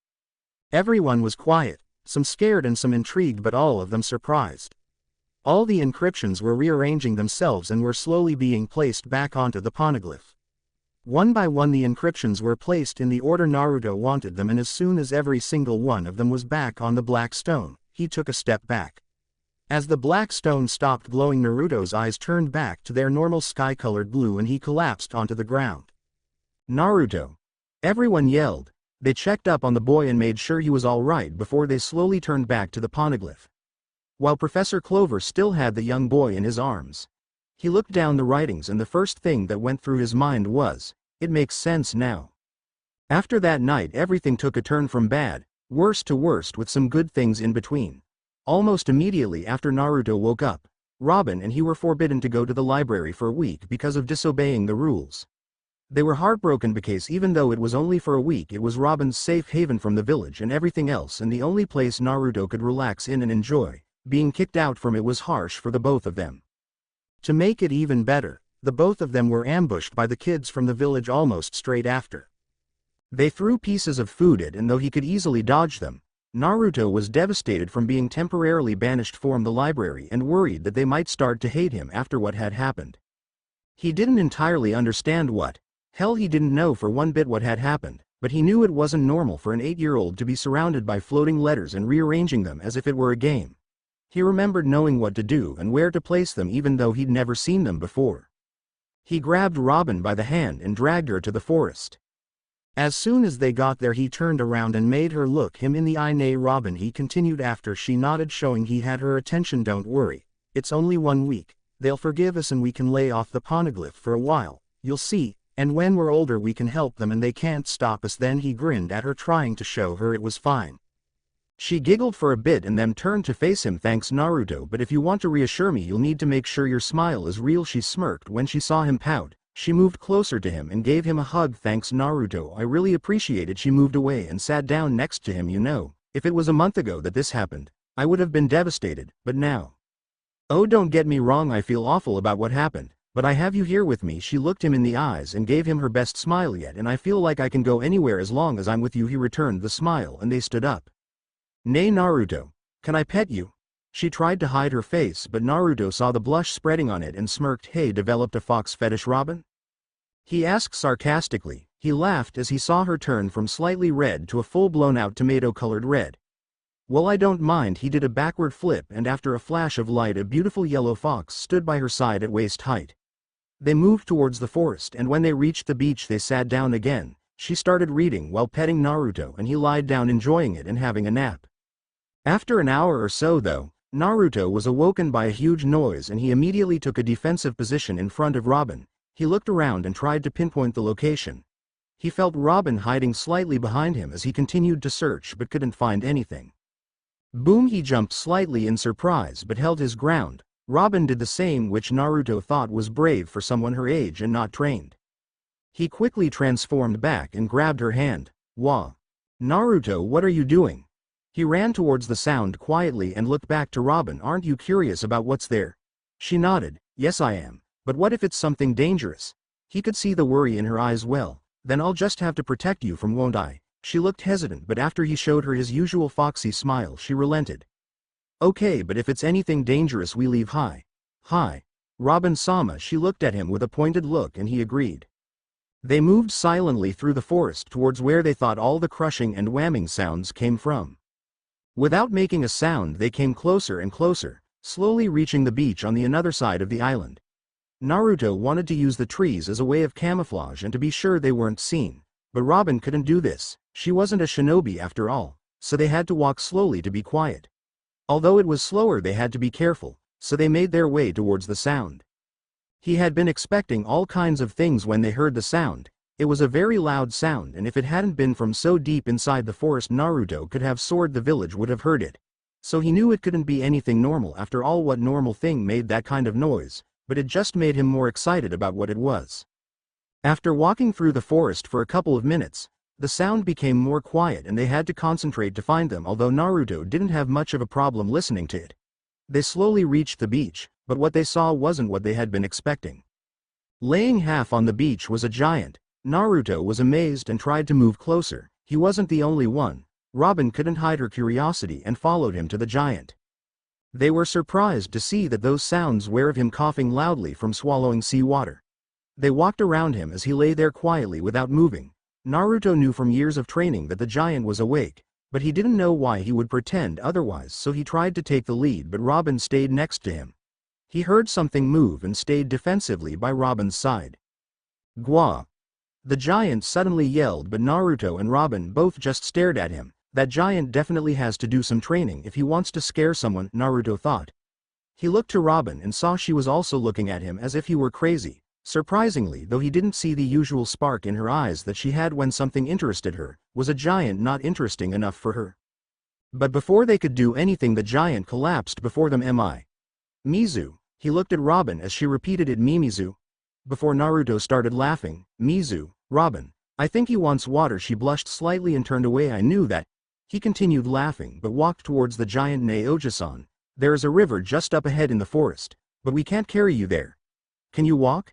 Everyone was quiet, some scared and some intrigued, but all of them surprised. All the encryptions were rearranging themselves and were slowly being placed back onto the poneglyph. One by one the encryptions were placed in the order Naruto wanted them, and as soon as every single one of them was back on the black stone, he took a step back. As the black stone stopped glowing, Naruto's eyes turned back to their normal sky-colored blue and he collapsed onto the ground. "Naruto!" Everyone yelled. They checked up on the boy and made sure he was all right before they slowly turned back to the poneglyph. While Professor Clover still had the young boy in his arms. He looked down the writings and the first thing that went through his mind was, "It makes sense now." After that night everything took a turn from bad, worse to worst, with some good things in between. Almost immediately after Naruto woke up, Robin and he were forbidden to go to the library for a week because of disobeying the rules. They were heartbroken because even though it was only for a week, it was Robin's safe haven from the village and everything else, and the only place Naruto could relax in and enjoy. Being kicked out from it was harsh for the both of them. To make it even better, the both of them were ambushed by the kids from the village almost straight after. They threw pieces of food at, and though he could easily dodge them, Naruto was devastated from being temporarily banished from the library and worried that they might start to hate him after what had happened. He didn't entirely understand what. Hell, he didn't know for one bit what had happened, but he knew it wasn't normal for an 8-year-old to be surrounded by floating letters and rearranging them as if it were a game. He remembered knowing what to do and where to place them even though he'd never seen them before. He grabbed Robin by the hand and dragged her to the forest. As soon as they got there, he turned around and made her look him in the eye. "Nay, Robin," he continued after she nodded, showing he had her attention. "Don't worry. It's only 1 week. They'll forgive us and we can lay off the poneglyph for a while. You'll see. And when we're older we can help them and they can't stop us then." He grinned at her, trying to show her it was fine. She giggled for a bit and then turned to face him. "Thanks, Naruto, but if you want to reassure me you'll need to make sure your smile is real." She smirked when she saw him pout. She moved closer to him and gave him a hug. "Thanks, Naruto, I really appreciate it." She moved away and sat down next to him. "You know, if it was a month ago that this happened, I would have been devastated, but now. Oh, don't get me wrong, I feel awful about what happened, but I have you here with me." She looked him in the eyes and gave him her best smile yet. "And I feel like I can go anywhere as long as I'm with you." He returned the smile and they stood up. "Nay, Naruto, can I pet you?" She tried to hide her face, but Naruto saw the blush spreading on it and smirked. "Hey, developed a fox fetish, Robin?" he asked sarcastically. He laughed as he saw her turn from slightly red to a full-blown-out tomato-colored red. "Well, I don't mind." He did a backward flip and after a flash of light a beautiful yellow fox stood by her side at waist height. They moved towards the forest and when they reached the beach they sat down again. She started reading while petting Naruto and he lied down enjoying it and having a nap. After an hour or so though, Naruto was awoken by a huge noise and he immediately took a defensive position in front of Robin. He looked around and tried to pinpoint the location. He felt Robin hiding slightly behind him as he continued to search but couldn't find anything. Boom! He jumped slightly in surprise but held his ground. Robin did the same, which Naruto thought was brave for someone her age and not trained. He quickly transformed back and grabbed her hand. "Wah! Naruto, what are you doing?" He ran towards the sound quietly and looked back to Robin. "Aren't you curious about what's there?" She nodded. "Yes, I am. But what if it's something dangerous?" He could see the worry in her eyes. "Well, then I'll just have to protect you from, won't I?" She looked hesitant, but after he showed her his usual foxy smile she relented. "Okay, but if it's anything dangerous we leave." Hi. Robin-sama." She looked at him with a pointed look and he agreed. They moved silently through the forest towards where they thought all the crushing and whamming sounds came from. Without making a sound they came closer and closer, slowly reaching the beach on the other side of the island. Naruto wanted to use the trees as a way of camouflage and to be sure they weren't seen, but Robin couldn't do this. She wasn't a shinobi after all, so they had to walk slowly to be quiet. Although it was slower they had to be careful, so they made their way towards the sound. He had been expecting all kinds of things when they heard the sound. It was a very loud sound and if it hadn't been from so deep inside the forest Naruto could have sworn the village would have heard it. So he knew it couldn't be anything normal. After all, what normal thing made that kind of noise? But it just made him more excited about what it was. After walking through the forest for a couple of minutes, the sound became more quiet and they had to concentrate to find them, although Naruto didn't have much of a problem listening to it. They slowly reached the beach, but what they saw wasn't what they had been expecting. Laying half on the beach was a giant. Naruto was amazed and tried to move closer. He wasn't the only one. Robin couldn't hide her curiosity and followed him to the giant. They were surprised to see that those sounds were of him coughing loudly from swallowing seawater. They walked around him as he lay there quietly without moving. Naruto knew from years of training that the giant was awake, but he didn't know why he would pretend otherwise, so he tried to take the lead, but Robin stayed next to him. He heard something move and stayed defensively by Robin's side. "Gwa!" The giant suddenly yelled, but Naruto and Robin both just stared at him. That giant definitely has to do some training if he wants to scare someone, Naruto thought. He looked to Robin and saw she was also looking at him as if he were crazy. Surprisingly, though he didn't see the usual spark in her eyes that she had when something interested her, was a giant not interesting enough for her. But before they could do anything the giant collapsed before them. "Am I Mizu?" He looked at Robin as she repeated it. "Mimizu?" Before Naruto started laughing. "Mizu, Robin. I think he wants water." She blushed slightly and turned away. "I knew that." He continued laughing but walked towards the giant. "Naoji-san, there is a river just up ahead in the forest, but we can't carry you there. Can you walk?"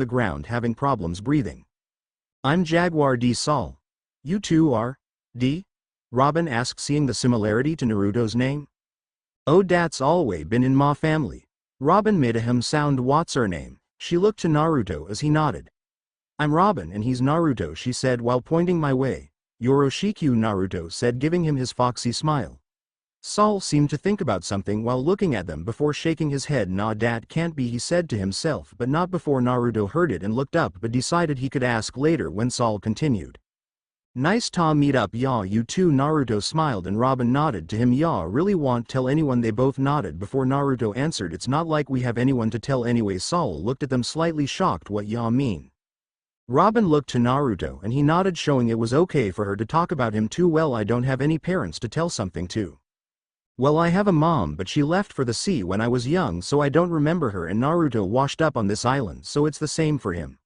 the ground having problems breathing. I'm Jaguar D. Saul. You too are? D? Robin asked, seeing the similarity to Naruto's name. Oh, that's always been in ma family. Robin made a hem sound. What's her name? She looked to Naruto as he nodded. I'm Robin and he's Naruto, she said while pointing my way. Yoroshiku, Naruto said, giving him his foxy smile. Saul seemed to think about something while looking at them before shaking his head. Nah, that can't be, he said to himself, but not before Naruto heard it and looked up but decided he could ask later when Saul continued. Nice to meet up, ya. You too, Naruto smiled and Robin nodded to him. Ya really won't tell anyone? They both nodded before Naruto answered, it's not like we have anyone to tell anyway. Saul looked at them slightly shocked. What ya mean? Robin looked to Naruto and he nodded, showing it was okay for her to talk about him too. Well, I don't have any parents to tell something to. Well, I have a mom, but she left for the sea when I was young, so I don't remember her, and Naruto washed up on this island, so it's the same for him.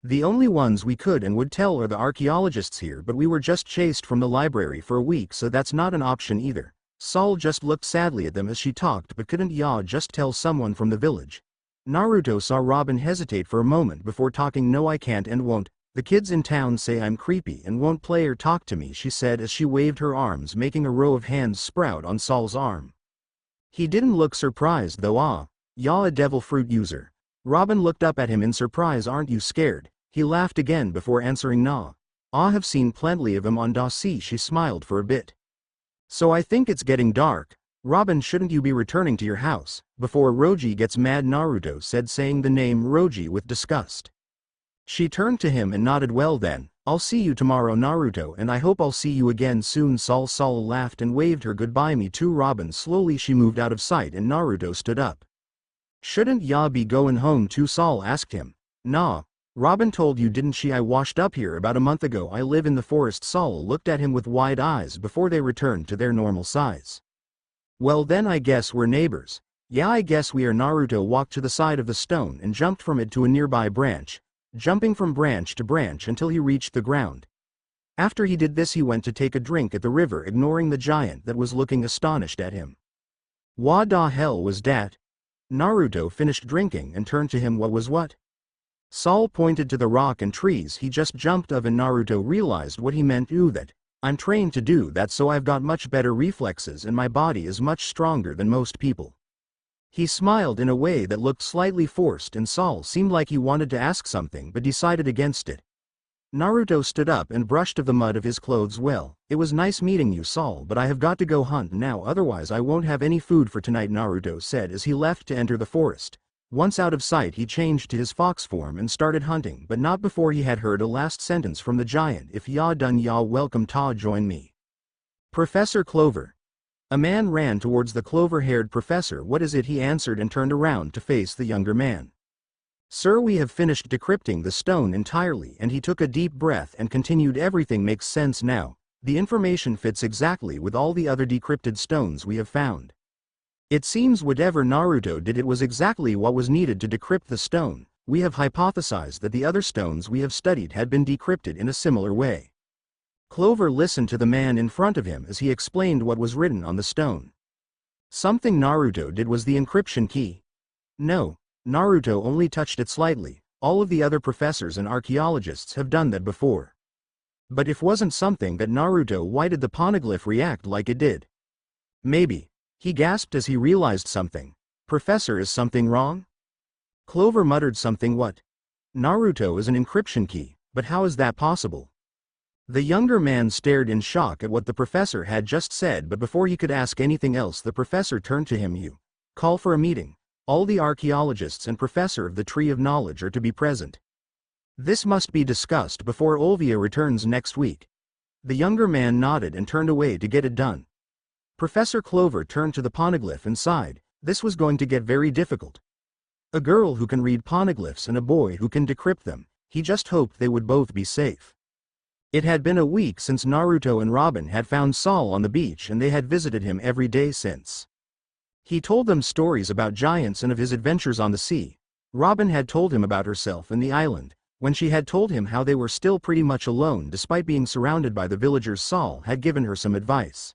The only ones we could and would tell are the archaeologists here, but we were just chased from the library for a week, so that's not an option either. Saul just looked sadly at them as she talked, but couldn't ya just tell someone from the village? Naruto saw Robin hesitate for a moment before talking. No, I can't and won't. The kids in town say I'm creepy and won't play or talk to me, she said as she waved her arms, making a row of hands sprout on Saul's arm. He didn't look surprised though. Ah, ya a devil fruit user. Robin looked up at him in surprise. Aren't you scared? He laughed again before answering. Nah. I have seen plenty of him on da sea. She smiled for a bit. So I think it's getting dark. Robin, shouldn't you be returning to your house before Roji gets mad? Naruto said, saying the name Roji with disgust. She turned to him and nodded. Well then, I'll see you tomorrow, Naruto, and I hope I'll see you again soon. Saul laughed and waved her goodbye. Me too, Robin. Slowly she moved out of sight and Naruto stood up. Shouldn't ya be going home too? Saul asked him. Nah. Robin told you, didn't she? I washed up here about a month ago. I live in the forest. Saul looked at him with wide eyes before they returned to their normal size. Well then I guess we're neighbors. Yeah, I guess we are. Naruto walked to the side of the stone and jumped from it to a nearby branch, jumping from branch to branch until he reached the ground. After he did this, he went to take a drink at the river, ignoring the giant that was looking astonished at him. What da hell was dat? Naruto finished drinking and turned to him. What was what? Saul pointed to the rock and trees he just jumped of, and Naruto realized what he meant. Ooh, that. I'm trained to do that, so I've got much better reflexes and my body is much stronger than most people. He smiled in a way that looked slightly forced, and Saul seemed like he wanted to ask something but decided against it. Naruto stood up and brushed off the mud of his clothes. Well, it was nice meeting you, Saul, but I have got to go hunt now, otherwise I won't have any food for tonight, Naruto said as he left to enter the forest. Once out of sight he changed to his fox form and started hunting, but not before he had heard a last sentence from the giant. If ya done ya welcome ta join me. Professor Clover. A man ran towards the clover-haired professor. What is it? He answered and turned around to face the younger man. Sir, we have finished decrypting the stone entirely, and he took a deep breath and continued. Everything makes sense now. The information fits exactly with all the other decrypted stones we have found. It seems whatever Naruto did, it was exactly what was needed to decrypt the stone. We have hypothesized that the other stones we have studied had been decrypted in a similar way. Clover listened to the man in front of him as he explained what was written on the stone. Something Naruto did was the encryption key. No, Naruto only touched it slightly. All of the other professors and archaeologists have done that before. But if wasn't something that Naruto, why did the poneglyph react like it did? Maybe. He gasped as he realized something. Professor, is something wrong? Clover muttered something. What? Naruto is an encryption key, but how is that possible? The younger man stared in shock at what the professor had just said, but before he could ask anything else the professor turned to him. You call for a meeting. All the archaeologists and professor of the Tree of Knowledge are to be present. This must be discussed before Olvia returns next week. The younger man nodded and turned away to get it done. Professor Clover turned to the poneglyph and sighed. This was going to get very difficult. A girl who can read poneglyphs and a boy who can decrypt them. He just hoped they would both be safe. It had been a week since Naruto and Robin had found Saul on the beach, and they had visited him every day since. He told them stories about giants and of his adventures on the sea. Robin had told him about herself and the island. When she had told him how they were still pretty much alone despite being surrounded by the villagers, Saul had given her some advice.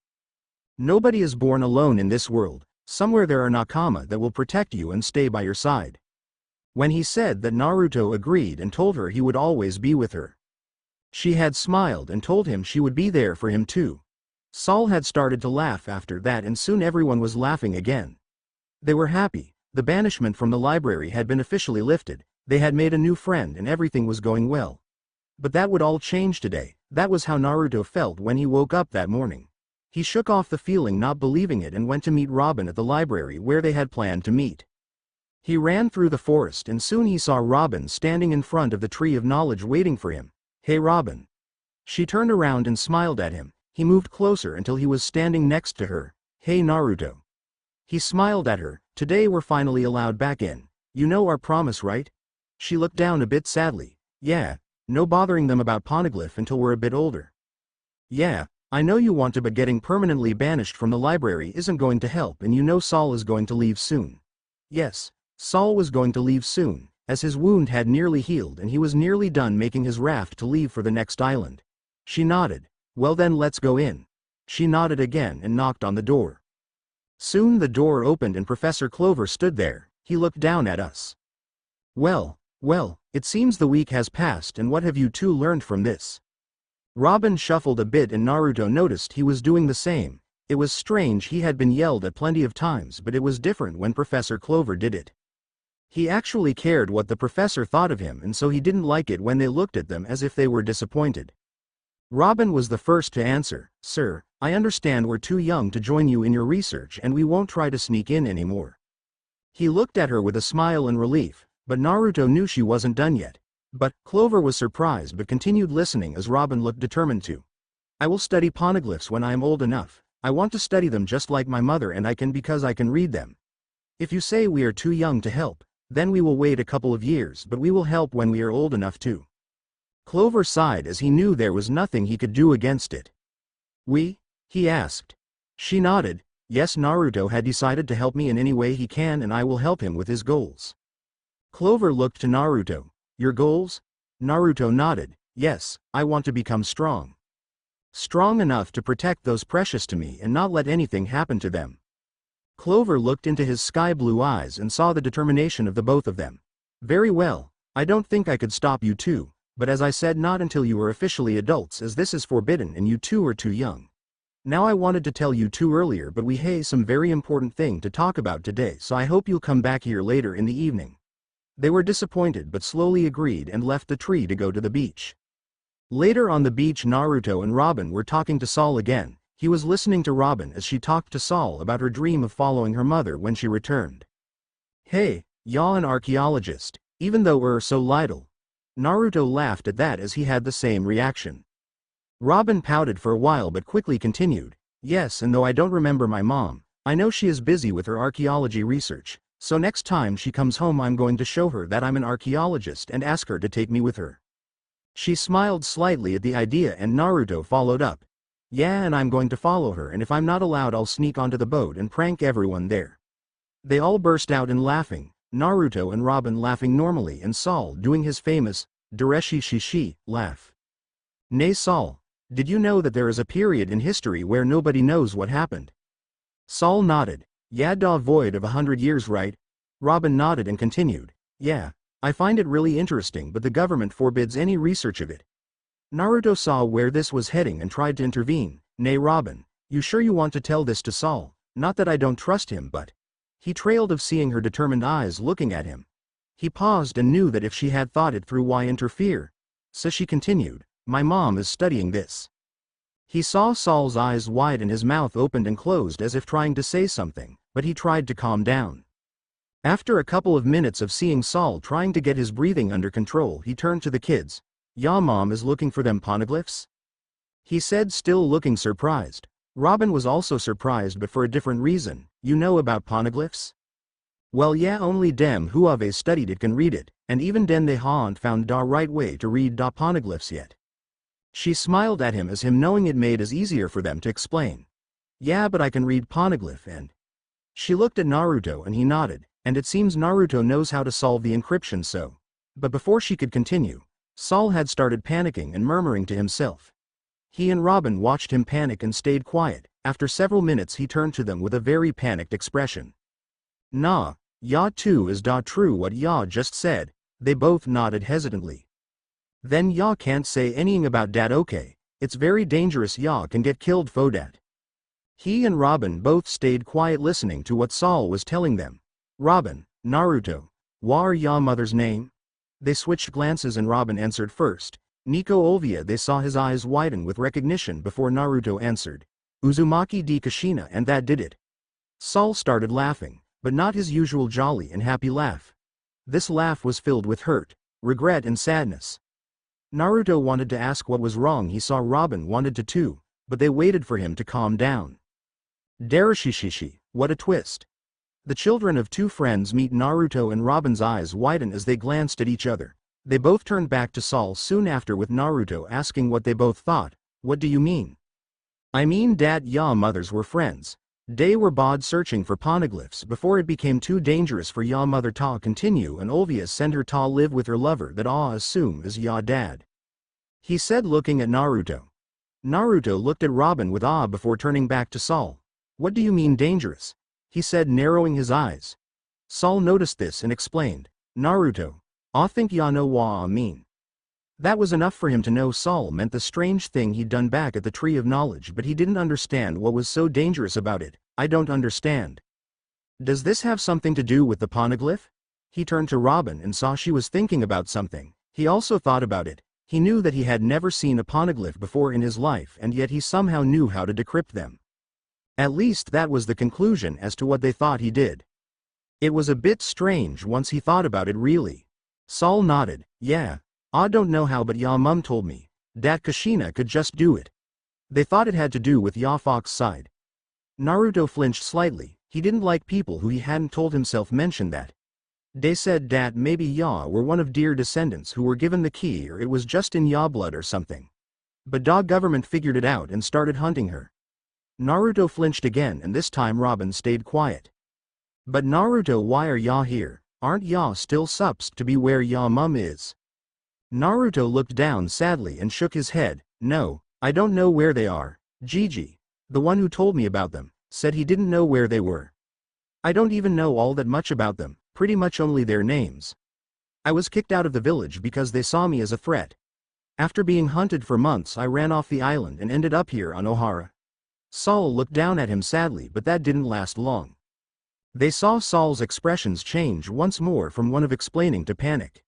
Nobody is born alone in this world. Somewhere there are nakama that will protect you and stay by your side. When he said that, Naruto agreed and told her he would always be with her. She had smiled and told him she would be there for him too. Saul had started to laugh after that, and soon everyone was laughing again. They were happy. The banishment from the library had been officially lifted. They had made a new friend and everything was going well. But that would all change today. That was how Naruto felt when he woke up that morning. He shook off the feeling, not believing it, and went to meet Robin at the library where they had planned to meet. He ran through the forest and soon he saw Robin standing in front of the Tree of Knowledge waiting for him. Hey Robin. She turned around and smiled at him. He moved closer until he was standing next to her. Hey Naruto. He smiled at her. Today we're finally allowed back in. You know our promise, right? She looked down a bit sadly. Yeah, no bothering them about poneglyph until we're a bit older. Yeah, I know you want to, but getting permanently banished from the library isn't going to help, and you know Saul is going to leave soon. Yes, Saul was going to leave soon, as his wound had nearly healed and he was nearly done making his raft to leave for the next island. She nodded. Well then let's go in. She nodded again and knocked on the door. Soon the door opened and Professor Clover stood there. He looked down at us. Well, it seems the week has passed, and what have you two learned from this? Robin shuffled a bit and Naruto noticed he was doing the same. It was strange, he had been yelled at plenty of times, but it was different when Professor Clover did it. He actually cared what the professor thought of him, and so he didn't like it when they looked at them as if they were disappointed. Robin was the first to answer. Sir, I understand we're too young to join you in your research and we won't try to sneak in anymore. He looked at her with a smile and relief, but Naruto knew she wasn't done yet. But Clover was surprised but continued listening as Robin looked determined to. I will study poneglyphs when I am old enough. I want to study them just like my mother, and I can because I can read them. If you say we are too young to help, then we will wait a couple of years, but we will help when we are old enough to. Clover sighed as he knew there was nothing he could do against it. We? He asked. She nodded. Yes, Naruto had decided to help me in any way he can, and I will help him with his goals. Clover looked to Naruto. Your goals? Naruto nodded. Yes, I want to become strong. Strong enough to protect those precious to me and not let anything happen to them. Clover looked into his sky-blue eyes and saw the determination of the both of them. Very well, I don't think I could stop you two, but as I said, not until you are officially adults, as this is forbidden and you two are too young. Now I wanted to tell you two earlier, but we have some very important thing to talk about today, so I hope you'll come back here later in the evening. They were disappointed but slowly agreed and left the tree to go to the beach. Later on the beach, Naruto and Robin were talking to Saul again. He was listening to Robin as she talked to Saul about her dream of following her mother when she returned. Hey, y'all an archaeologist, even though we're so little. Naruto laughed at that as he had the same reaction. Robin pouted for a while but quickly continued, yes, and though I don't remember my mom, I know she is busy with her archaeology research, so next time she comes home I'm going to show her that I'm an archaeologist and ask her to take me with her. She smiled slightly at the idea and Naruto followed up. Yeah, and I'm going to follow her, and if I'm not allowed I'll sneak onto the boat and prank everyone there. They all burst out in laughing, Naruto and Robin laughing normally and Saul doing his famous, Dereshi Shishi, laugh. Nay Saul, did you know that there is a period in history where nobody knows what happened? Saul nodded. Yeah, da void of 100 years, right? Robin nodded and continued. Yeah, I find it really interesting, but the government forbids any research of it. Naruto saw where this was heading and tried to intervene. Nay Robin, you sure you want to tell this to Saul? Not that I don't trust him, but... He trailed of seeing her determined eyes looking at him. He paused and knew that if she had thought it through, why interfere? So she continued, my mom is studying this. He saw Saul's eyes wide and his mouth opened and closed as if trying to say something, but he tried to calm down. After a couple of minutes of seeing Saul trying to get his breathing under control, he turned to the kids. Ya mom is looking for them poneglyphs? He said, still looking surprised. Robin was also surprised, but for a different reason. You know about poneglyphs? Well yeah, only dem who have studied it can read it, and even den they haven't found da right way to read da poneglyphs yet. She smiled at him as him knowing it made it easier for them to explain. Yeah, but I can read poneglyph and... She looked at Naruto and he nodded, and it seems Naruto knows how to solve the encryption so. But before she could continue, Saul had started panicking and murmuring to himself. He and Robin watched him panic and stayed quiet. After several minutes he turned to them with a very panicked expression. Nah, ya too is da true what ya just said. They both nodded hesitantly. Then ya can't say anything about dat, okay? It's very dangerous, ya can get killed for dat. He and Robin both stayed quiet listening to what Saul was telling them. Robin, Naruto, what are ya mother's name? They switched glances and Robin answered first. Nico Olvia. They saw his eyes widen with recognition before Naruto answered. Uzumaki di Kashina, and that did it. Saul started laughing, but not his usual jolly and happy laugh. This laugh was filled with hurt, regret and sadness. Naruto wanted to ask what was wrong, he saw Robin wanted to too, but they waited for him to calm down. Dereshishishi, what a twist. The children of two friends meet. Naruto and Robin's eyes widen as they glanced at each other. They both turned back to Saul soon after with Naruto asking what they both thought. What do you mean? I mean dat ya mothers were friends. They were bod searching for poneglyphs before it became too dangerous for ya mother ta continue and Olvia send her ta live with her lover that assume is ya dad. He said looking at Naruto. Naruto looked at Robin with awe before turning back to Saul. What do you mean dangerous? He said narrowing his eyes. Saul noticed this and explained. Naruto, I think ya know what I mean. That was enough for him to know Saul meant the strange thing he'd done back at the Tree of Knowledge, but he didn't understand what was so dangerous about it. I don't understand. Does this have something to do with the poneglyph? He turned to Robin and saw she was thinking about something. He also thought about it. He knew that he had never seen a poneglyph before in his life, and yet he somehow knew how to decrypt them. At least that was the conclusion as to what they thought he did. It was a bit strange once he thought about it really. Saul nodded. Yeah, I don't know how, but ya mum told me dat Kashina could just do it. They thought it had to do with ya fox side. Naruto flinched slightly. He didn't like people who he hadn't told himself mention that. They said dat maybe ya were one of dear descendants who were given the key, or it was just in ya blood or something. But da government figured it out and started hunting her. Naruto flinched again, and this time Robin stayed quiet. But Naruto, why are ya here? Aren't ya still supposed to be where ya mum is? Naruto looked down sadly and shook his head. No, I don't know where they are. Gigi, the one who told me about them, said he didn't know where they were. I don't even know all that much about them, pretty much only their names. I was kicked out of the village because they saw me as a threat. After being hunted for months, I ran off the island and ended up here on Ohara. Saul looked down at him sadly, but that didn't last long. They saw Saul's expressions change once more from one of explaining to panic.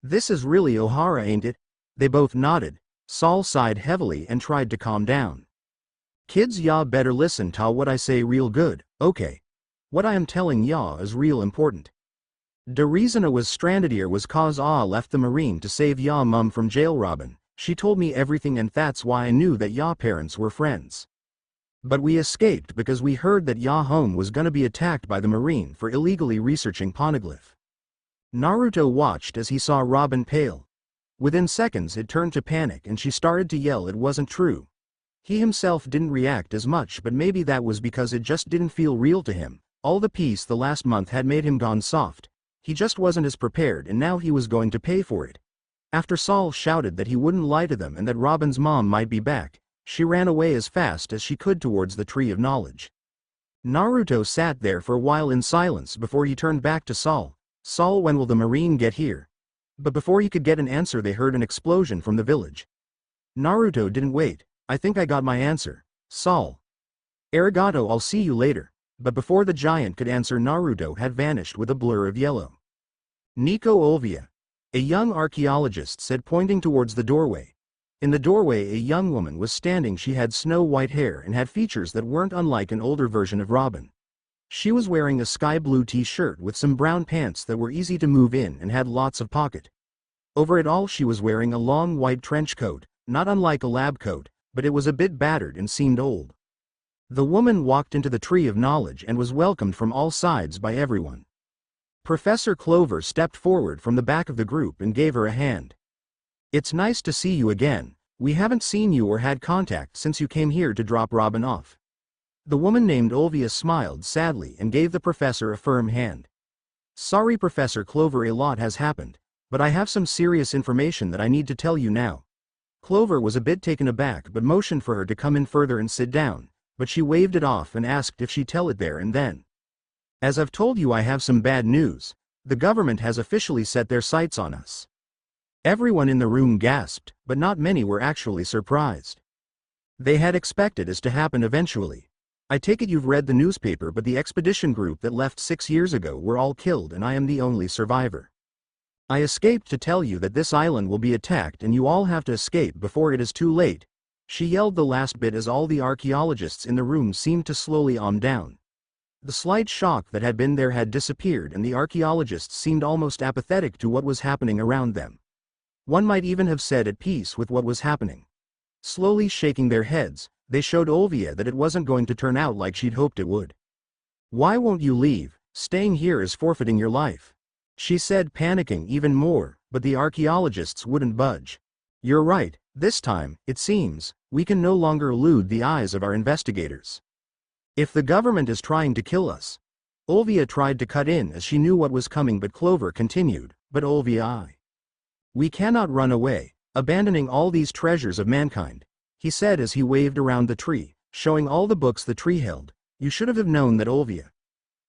This is really Ohara, ain't it? They both nodded. Saul sighed heavily and tried to calm down. Kids, y'all better listen to what I say real good, okay? What I am telling y'all is real important. De reason I was stranded here was cause I left the marine to save y'all mum from jail robbing. She told me everything and that's why I knew that y'all parents were friends. But we escaped because we heard that y'all home was gonna be attacked by the marine for illegally researching poneglyph. Naruto watched as he saw Robin pale. Within seconds it turned to panic and she started to yell it wasn't true. He himself didn't react as much, but maybe that was because it just didn't feel real to him. All the peace the last month had made him gone soft. He just wasn't as prepared and now he was going to pay for it. After Saul shouted that he wouldn't lie to them and that Robin's mom might be back, she ran away as fast as she could towards the Tree of Knowledge. Naruto sat there for a while in silence before he turned back to Saul. Saul, when will the marine get here? But before he could get an answer they heard an explosion from the village. Naruto didn't wait. I think I got my answer. Saul. Arigato, I'll see you later. But before the giant could answer, Naruto had vanished with a blur of yellow. Nico Olvia. A young archaeologist said, pointing towards the doorway. In the doorway a young woman was standing. She had snow-white hair and had features that weren't unlike an older version of Robin. She was wearing a sky-blue t-shirt with some brown pants that were easy to move in and had lots of pocket. Over it all she was wearing a long white trench coat, not unlike a lab coat, but it was a bit battered and seemed old. The woman walked into the Tree of Knowledge and was welcomed from all sides by everyone. Professor Clover stepped forward from the back of the group and gave her a hand. It's nice to see you again. We haven't seen you or had contact since you came here to drop Robin off. The woman named Olvia smiled sadly and gave the professor a firm hand. Sorry Professor Clover, a lot has happened, but I have some serious information that I need to tell you now. Clover was a bit taken aback but motioned for her to come in further and sit down, but she waved it off and asked if she'd tell it there and then. As I've told you, I have some bad news. The government has officially set their sights on us. Everyone in the room gasped, but not many were actually surprised. They had expected this to happen eventually. I take it you've read the newspaper, but the expedition group that left 6 years ago were all killed and I am the only survivor. I escaped to tell you that this island will be attacked and you all have to escape before it is too late. She yelled the last bit as all the archaeologists in the room seemed to slowly calm down. The slight shock that had been there had disappeared and the archaeologists seemed almost apathetic to what was happening around them. One might even have said at peace with what was happening. Slowly shaking their heads, they showed Olvia that it wasn't going to turn out like she'd hoped it would. Why won't you leave? Staying here is forfeiting your life. She said, panicking even more, but the archaeologists wouldn't budge. You're right, this time, it seems, we can no longer elude the eyes of our investigators. If the government is trying to kill us. Olvia tried to cut in as she knew what was coming, but Clover continued, but Olvia, we cannot run away, abandoning all these treasures of mankind, he said as he waved around the tree, showing all the books the tree held. You should have known that, Olvia.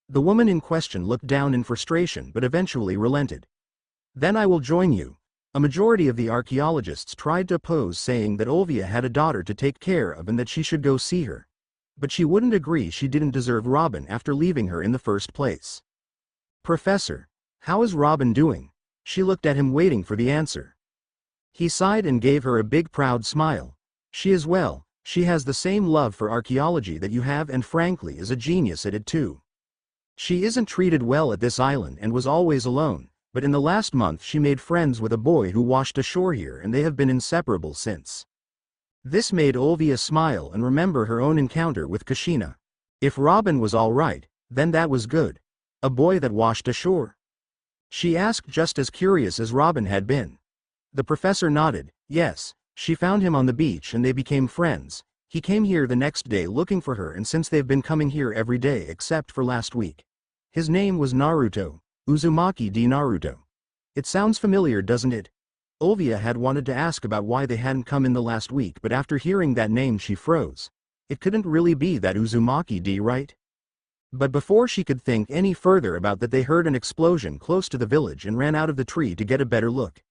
The woman in question looked down in frustration but eventually relented. Then I will join you. A majority of the archaeologists tried to oppose, saying that Olvia had a daughter to take care of and that she should go see her. But she wouldn't agree. She didn't deserve Robin after leaving her in the first place. Professor, how is Robin doing? She looked at him, waiting for the answer. He sighed and gave her a big proud smile. She is well. She has the same love for archaeology that you have and frankly is a genius at it too. She isn't treated well at this island and was always alone, but in the last month she made friends with a boy who washed ashore here and they have been inseparable since. This made Olvia smile and remember her own encounter with Kushina. If Robin was all right, then that was good. A boy that washed ashore? She asked, just as curious as Robin had been. The professor nodded. Yes, she found him on the beach and they became friends. He came here the next day looking for her and since they've been coming here every day except for last week. His name was Naruto, Uzumaki D. Naruto. It sounds familiar, doesn't it? Olvia had wanted to ask about why they hadn't come in the last week, but after hearing that name she froze. It couldn't really be that Uzumaki D, right? But before she could think any further about that, they heard an explosion close to the village and ran out of the tree to get a better look.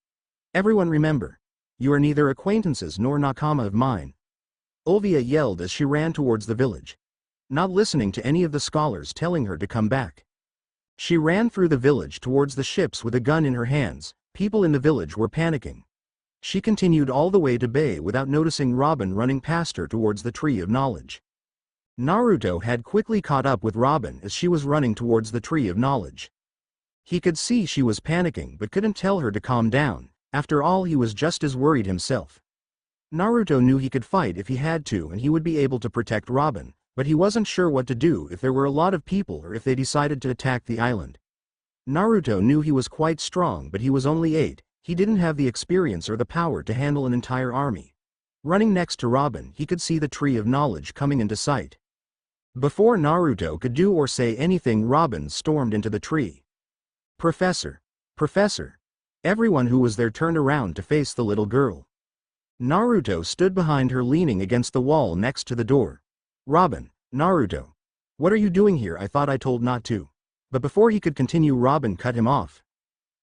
Everyone remember, you are neither acquaintances nor nakama of mine. Olvia yelled as she ran towards the village, not listening to any of the scholars telling her to come back. She ran through the village towards the ships with a gun in her hands. People in the village were panicking. She continued all the way to Bay without noticing Robin running past her towards the Tree of Knowledge. Naruto had quickly caught up with Robin as she was running towards the Tree of Knowledge. He could see she was panicking but couldn't tell her to calm down. After all, he was just as worried himself. Naruto knew he could fight if he had to and he would be able to protect Robin, but he wasn't sure what to do if there were a lot of people or if they decided to attack the island. Naruto knew he was quite strong, but he was only 8, he didn't have the experience or the power to handle an entire army. Running next to Robin, he could see the Tree of Knowledge coming into sight. Before Naruto could do or say anything, Robin stormed into the tree. "Professor! Professor!" Everyone who was there turned around to face the little girl. Naruto stood behind her, leaning against the wall next to the door. "Robin, Naruto. What are you doing here? I thought I told not to." But before he could continue, Robin cut him off.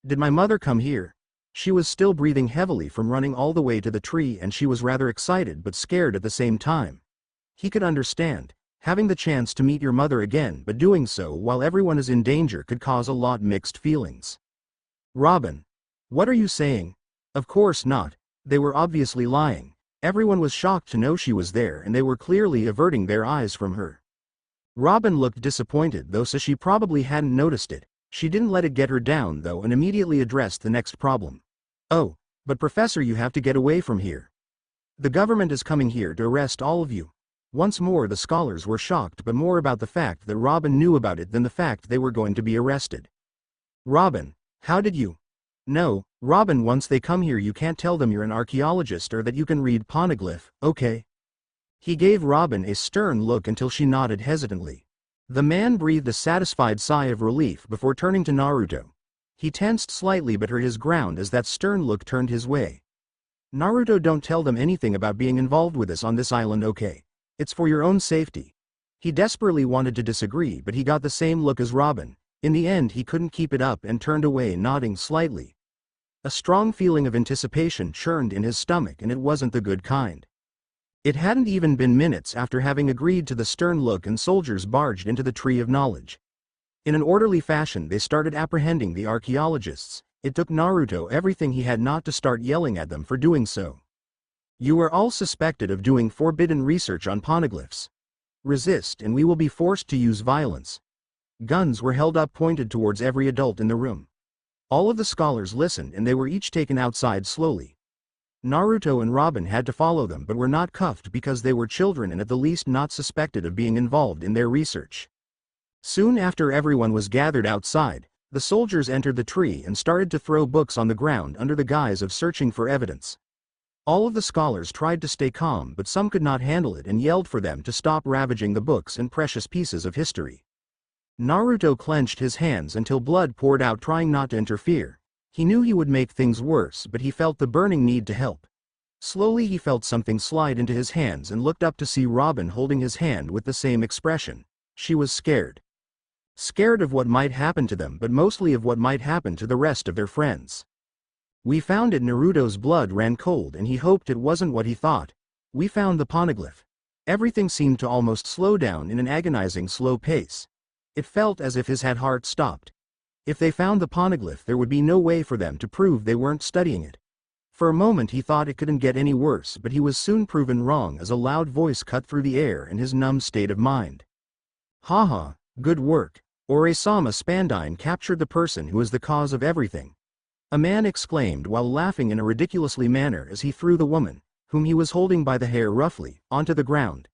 "Did my mother come here?" She was still breathing heavily from running all the way to the tree, and she was rather excited but scared at the same time. He could understand. Having the chance to meet your mother again, but doing so while everyone is in danger, could cause a lot mixed feelings. "Robin. What are you saying?" Of course not. They were obviously lying. Everyone was shocked to know she was there and they were clearly averting their eyes from her. Robin looked disappointed though, so she probably hadn't noticed it. She didn't let it get her down though and immediately addressed the next problem. "Oh, but Professor, you have to get away from here. The government is coming here to arrest all of you." Once more the scholars were shocked, but more about the fact that Robin knew about it than the fact they were going to be arrested. "Robin, how did you?" "No, Robin, once they come here you can't tell them you're an archaeologist or that you can read poneglyph, okay?" He gave Robin a stern look until she nodded hesitantly. The man breathed a satisfied sigh of relief before turning to Naruto. He tensed slightly but held his ground as that stern look turned his way. "Naruto, don't tell them anything about being involved with us on this island, okay? It's for your own safety." He desperately wanted to disagree, but he got the same look as Robin. In the end he couldn't keep it up and turned away, nodding slightly. A strong feeling of anticipation churned in his stomach, and it wasn't the good kind. It hadn't even been minutes after having agreed to the stern look and soldiers barged into the Tree of Knowledge. In an orderly fashion they started apprehending the archaeologists. It took Naruto everything he had not to start yelling at them for doing so. "You are all suspected of doing forbidden research on poneglyphs. Resist and we will be forced to use violence." Guns were held up, pointed towards every adult in the room. All of the scholars listened and they were each taken outside slowly. Naruto and Robin had to follow them but were not cuffed because they were children and at the least not suspected of being involved in their research. Soon after everyone was gathered outside, the soldiers entered the tree and started to throw books on the ground under the guise of searching for evidence. All of the scholars tried to stay calm, but some could not handle it and yelled for them to stop ravaging the books and precious pieces of history. Naruto clenched his hands until blood poured out, trying not to interfere. He knew he would make things worse, but he felt the burning need to help. Slowly he felt something slide into his hands and looked up to see Robin holding his hand with the same expression. She was scared. Scared of what might happen to them, but mostly of what might happen to the rest of their friends. "We found it." Naruto's blood ran cold and he hoped it wasn't what he thought. "We found the poneglyph." Everything seemed to almost slow down in an agonizing slow pace. It felt as if his heart stopped. If they found the poneglyph, there would be no way for them to prove they weren't studying it. For a moment he thought it couldn't get any worse, but he was soon proven wrong as a loud voice cut through the air in his numb state of mind. "Haha, good work. Ore-sama Spandine captured the person who is the cause of everything," a man exclaimed while laughing in a ridiculously manner as he threw the woman, whom he was holding by the hair roughly, onto the ground.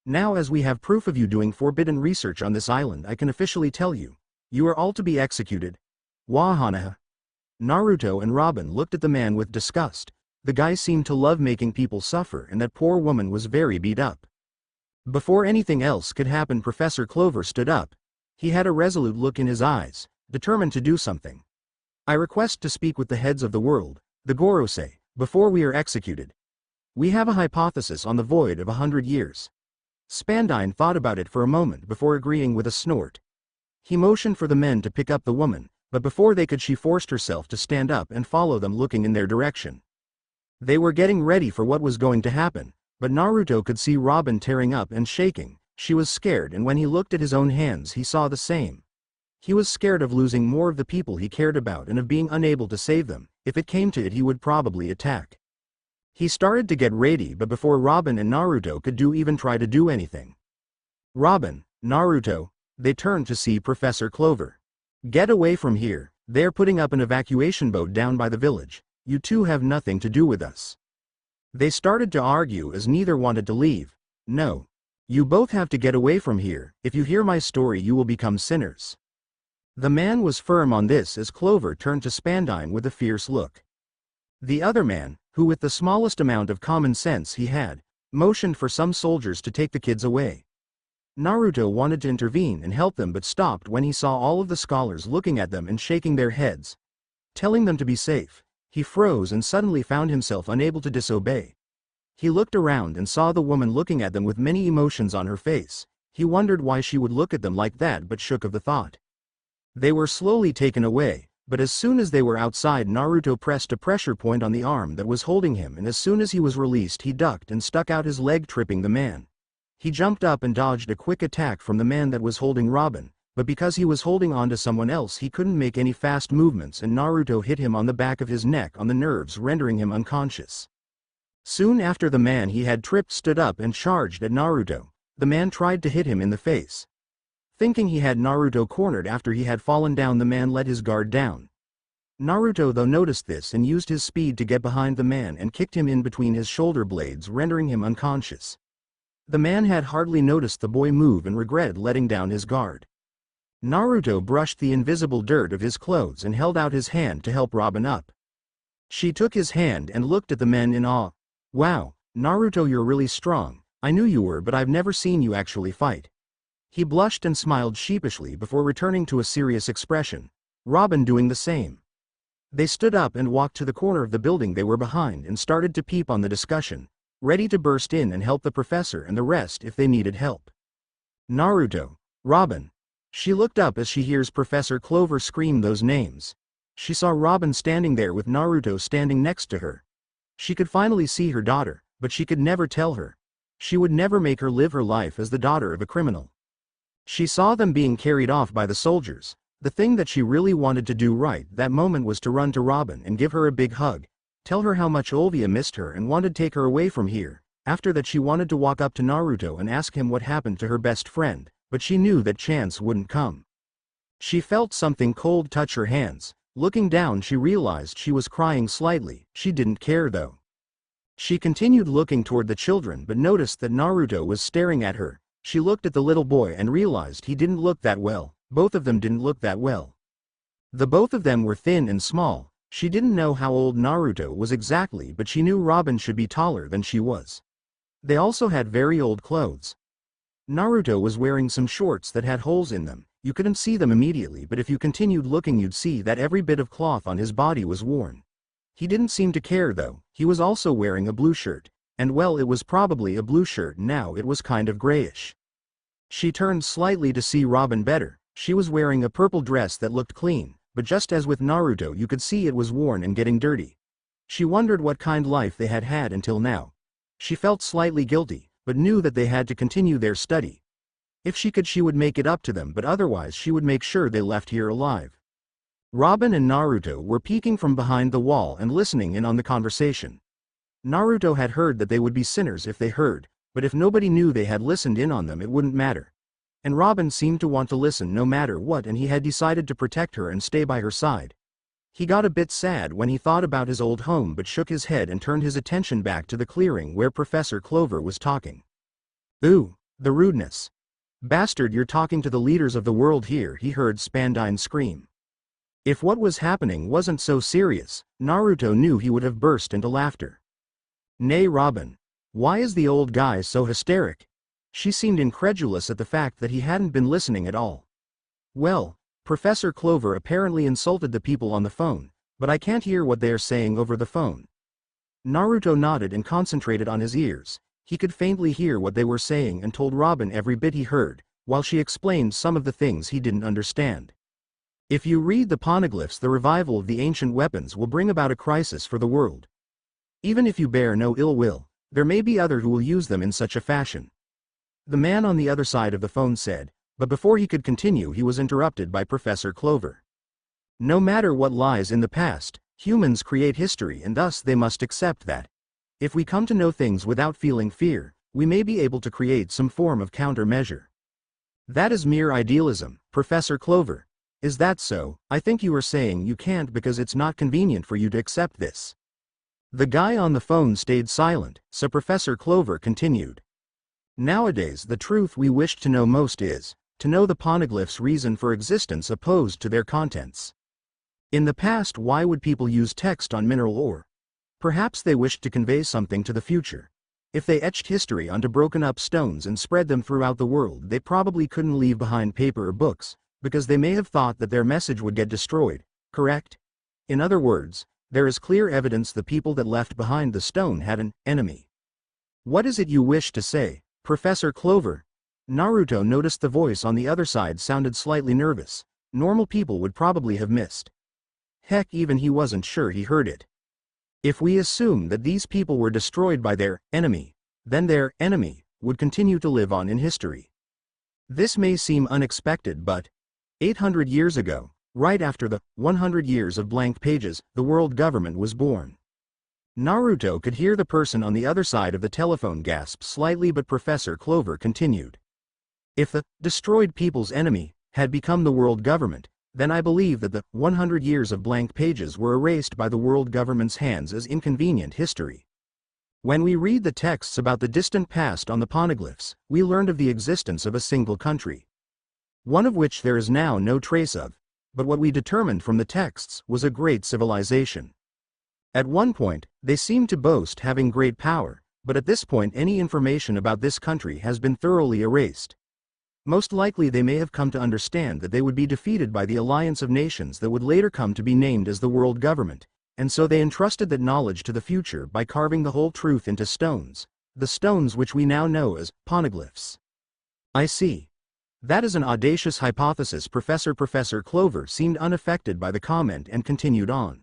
"Now, as we have proof of you doing forbidden research on this island, I can officially tell you, you are all to be executed. Wahanaha." Naruto and Robin looked at the man with disgust. The guy seemed to love making people suffer, and that poor woman was very beat up. Before anything else could happen, Professor Clover stood up. He had a resolute look in his eyes, determined to do something. "I request to speak with the heads of the world, the Gorosei, before we are executed. We have a hypothesis on the void of 100 years. Spandine thought about it for a moment before agreeing with a snort. He motioned for the men to pick up the woman, but before they could, she forced herself to stand up and follow them, looking in their direction. They were getting ready for what was going to happen, but Naruto could see Robin tearing up and shaking. She was scared, and when he looked at his own hands he saw the same. He was scared of losing more of the people he cared about and of being unable to save them. If it came to it, he would probably attack. He started to get ready, but before Robin and Naruto could even try to do anything. Robin, Naruto, they turned to see Professor Clover. Get away from here, they're putting up an evacuation boat down by the village. You two have nothing to do with us. They started to argue as neither wanted to leave. No. You both have to get away from here. If you hear my story you will become sinners. The man was firm on this as Clover turned to Spandine with a fierce look. The other man, who with the smallest amount of common sense he had, motioned for some soldiers to take the kids away. Naruto wanted to intervene and help them but stopped when he saw all of the scholars looking at them and shaking their heads, telling them to be safe. He froze and suddenly found himself unable to disobey. He looked around and saw the woman looking at them with many emotions on her face. He wondered why she would look at them like that but shook of the thought. They were slowly taken away, but as soon as they were outside Naruto pressed a pressure point on the arm that was holding him, and as soon as he was released he ducked and stuck out his leg, tripping the man. He jumped up and dodged a quick attack from the man that was holding Robin, but because he was holding on to someone else he couldn't make any fast movements, and Naruto hit him on the back of his neck on the nerves, rendering him unconscious. Soon after the man he had tripped stood up and charged at Naruto. The man tried to hit him in the face. Thinking he had Naruto cornered after he had fallen down, the man let his guard down. Naruto though noticed this and used his speed to get behind the man and kicked him in between his shoulder blades, rendering him unconscious. The man had hardly noticed the boy move and regretted letting down his guard. Naruto brushed the invisible dirt of his clothes and held out his hand to help Robin up. She took his hand and looked at the men in awe. Wow, Naruto, you're really strong. I knew you were, but I've never seen you actually fight. He blushed and smiled sheepishly before returning to a serious expression, Robin doing the same. They stood up and walked to the corner of the building they were behind and started to peep on the discussion, ready to burst in and help the professor and the rest if they needed help. Naruto, Robin. She looked up as she hears Professor Clover scream those names. She saw Robin standing there with Naruto standing next to her. She could finally see her daughter, but she could never tell her. She would never make her live her life as the daughter of a criminal. She saw them being carried off by the soldiers. The thing that she really wanted to do right that moment was to run to Robin and give her a big hug, tell her how much Olvia missed her and wanted to take her away from here. After that she wanted to walk up to Naruto and ask him what happened to her best friend, but she knew that chance wouldn't come. She felt something cold touch her hands. Looking down she realized she was crying slightly. She didn't care though. She continued looking toward the children but noticed that Naruto was staring at her. She looked at the little boy and realized he didn't look that well. Both of them didn't look that well. The both of them were thin and small. She didn't know how old Naruto was exactly, but she knew Robin should be taller than she was. They also had very old clothes. Naruto was wearing some shorts that had holes in them. You couldn't see them immediately, but if you continued looking you'd see that every bit of cloth on his body was worn. He didn't seem to care though. He was also wearing a blue shirt. And well, it was probably a blue shirt now, it was kind of grayish. She turned slightly to see Robin better. She was wearing a purple dress that looked clean, but just as with Naruto you could see it was worn and getting dirty. She wondered what kind of life they had had until now. She felt slightly guilty, but knew that they had to continue their study. If she could she would make it up to them, but otherwise she would make sure they left here alive. Robin and Naruto were peeking from behind the wall and listening in on the conversation. Naruto had heard that they would be sinners if they heard, but if nobody knew they had listened in on them it wouldn't matter. And Robin seemed to want to listen no matter what, and he had decided to protect her and stay by her side. He got a bit sad when he thought about his old home but shook his head and turned his attention back to the clearing where Professor Clover was talking. Ooh, the rudeness. Bastard, you're talking to the leaders of the world here, he heard Spandine scream. If what was happening wasn't so serious, Naruto knew he would have burst into laughter. Nay Robin. Why is the old guy so hysteric? She seemed incredulous at the fact that he hadn't been listening at all. Well, Professor Clover apparently insulted the people on the phone, but I can't hear what they are saying over the phone. Naruto nodded and concentrated on his ears. He could faintly hear what they were saying and told Robin every bit he heard, while she explained some of the things he didn't understand. If you read the poneglyphs, the revival of the ancient weapons will bring about a crisis for the world. Even if you bear no ill will, there may be others who will use them in such a fashion. The man on the other side of the phone said, but before he could continue he was interrupted by Professor Clover. No matter what lies in the past, humans create history and thus they must accept that. If we come to know things without feeling fear, we may be able to create some form of countermeasure. That is mere idealism, Professor Clover. Is that so? I think you are saying you can't because it's not convenient for you to accept this. The guy on the phone stayed silent, so Professor Clover continued. Nowadays the truth we wish to know most is, to know the poneglyph's reason for existence opposed to their contents. In the past, why would people use text on mineral ore? Perhaps they wished to convey something to the future. If they etched history onto broken up stones and spread them throughout the world, they probably couldn't leave behind paper or books, because they may have thought that their message would get destroyed, correct? In other words, there is clear evidence the people that left behind the stone had an enemy. What is it you wish to say, Professor Clover? Naruto noticed the voice on the other side sounded slightly nervous. Normal people would probably have missed. Heck, even he wasn't sure he heard it. If we assume that these people were destroyed by their enemy, then their enemy would continue to live on in history. This may seem unexpected, but 800 years ago, right after the 100 years of blank pages, the world government was born. Naruto could hear the person on the other side of the telephone gasp slightly, but Professor Clover continued. If the destroyed people's enemy had become the world government, then I believe that the 100 years of blank pages were erased by the world government's hands as inconvenient history. When we read the texts about the distant past on the poneglyphs, we learned of the existence of a single country, one of which there is now no trace of, but what we determined from the texts was a great civilization. At one point, they seemed to boast having great power, but at this point any information about this country has been thoroughly erased. Most likely they may have come to understand that they would be defeated by the alliance of nations that would later come to be named as the world government, and so they entrusted that knowledge to the future by carving the whole truth into stones, the stones which we now know as poneglyphs. I see. That is an audacious hypothesis. Professor Clover seemed unaffected by the comment and continued on.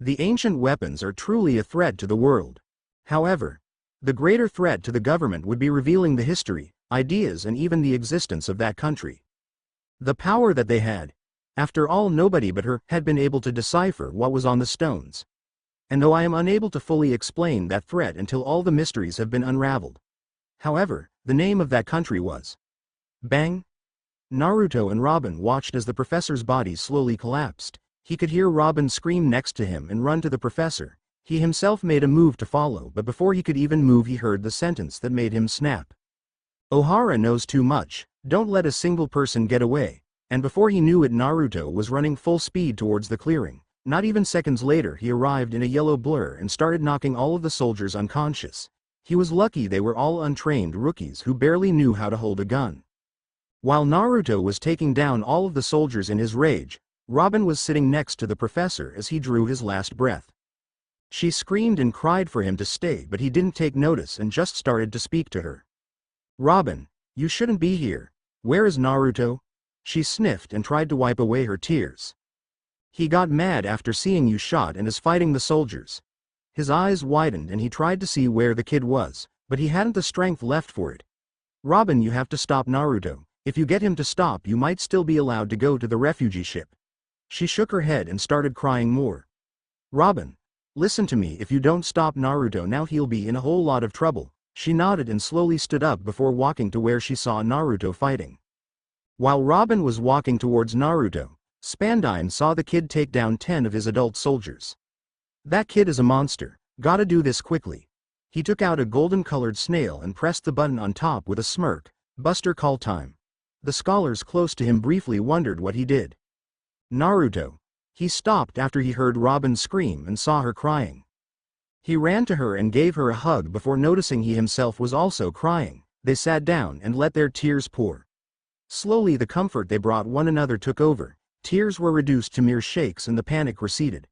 The ancient weapons are truly a threat to the world. However, the greater threat to the government would be revealing the history, ideas, and even the existence of that country. The power that they had. After all, nobody but her had been able to decipher what was on the stones. And though I am unable to fully explain that threat until all the mysteries have been unraveled. However, the name of that country was Bang. Naruto and Robin watched as the professor's body slowly collapsed. He could hear Robin scream next to him and run to the professor. He himself made a move to follow, but before he could even move he heard the sentence that made him snap. Ohara knows too much, don't let a single person get away, and before he knew it Naruto was running full speed towards the clearing. Not even seconds later he arrived in a yellow blur and started knocking all of the soldiers unconscious. He was lucky they were all untrained rookies who barely knew how to hold a gun. While Naruto was taking down all of the soldiers in his rage, Robin was sitting next to the professor as he drew his last breath. She screamed and cried for him to stay, but he didn't take notice and just started to speak to her. Robin, you shouldn't be here. Where is Naruto? She sniffed and tried to wipe away her tears. He got mad after seeing you shot and is fighting the soldiers. His eyes widened and he tried to see where the kid was, but he hadn't the strength left for it. Robin, you have to stop Naruto. If you get him to stop, you might still be allowed to go to the refugee ship. She shook her head and started crying more. Robin, listen to me, if you don't stop Naruto now he'll be in a whole lot of trouble. She nodded and slowly stood up before walking to where she saw Naruto fighting. While Robin was walking towards Naruto, Spandine saw the kid take down 10 of his adult soldiers. That kid is a monster, gotta do this quickly. He took out a golden-colored snail and pressed the button on top with a smirk. Buster call time. The scholars close to him briefly wondered what he did. Naruto. He stopped after he heard Robin scream and saw her crying. He ran to her and gave her a hug before noticing he himself was also crying. They sat down and let their tears pour. Slowly the comfort they brought one another took over. Tears were reduced to mere shakes and the panic receded.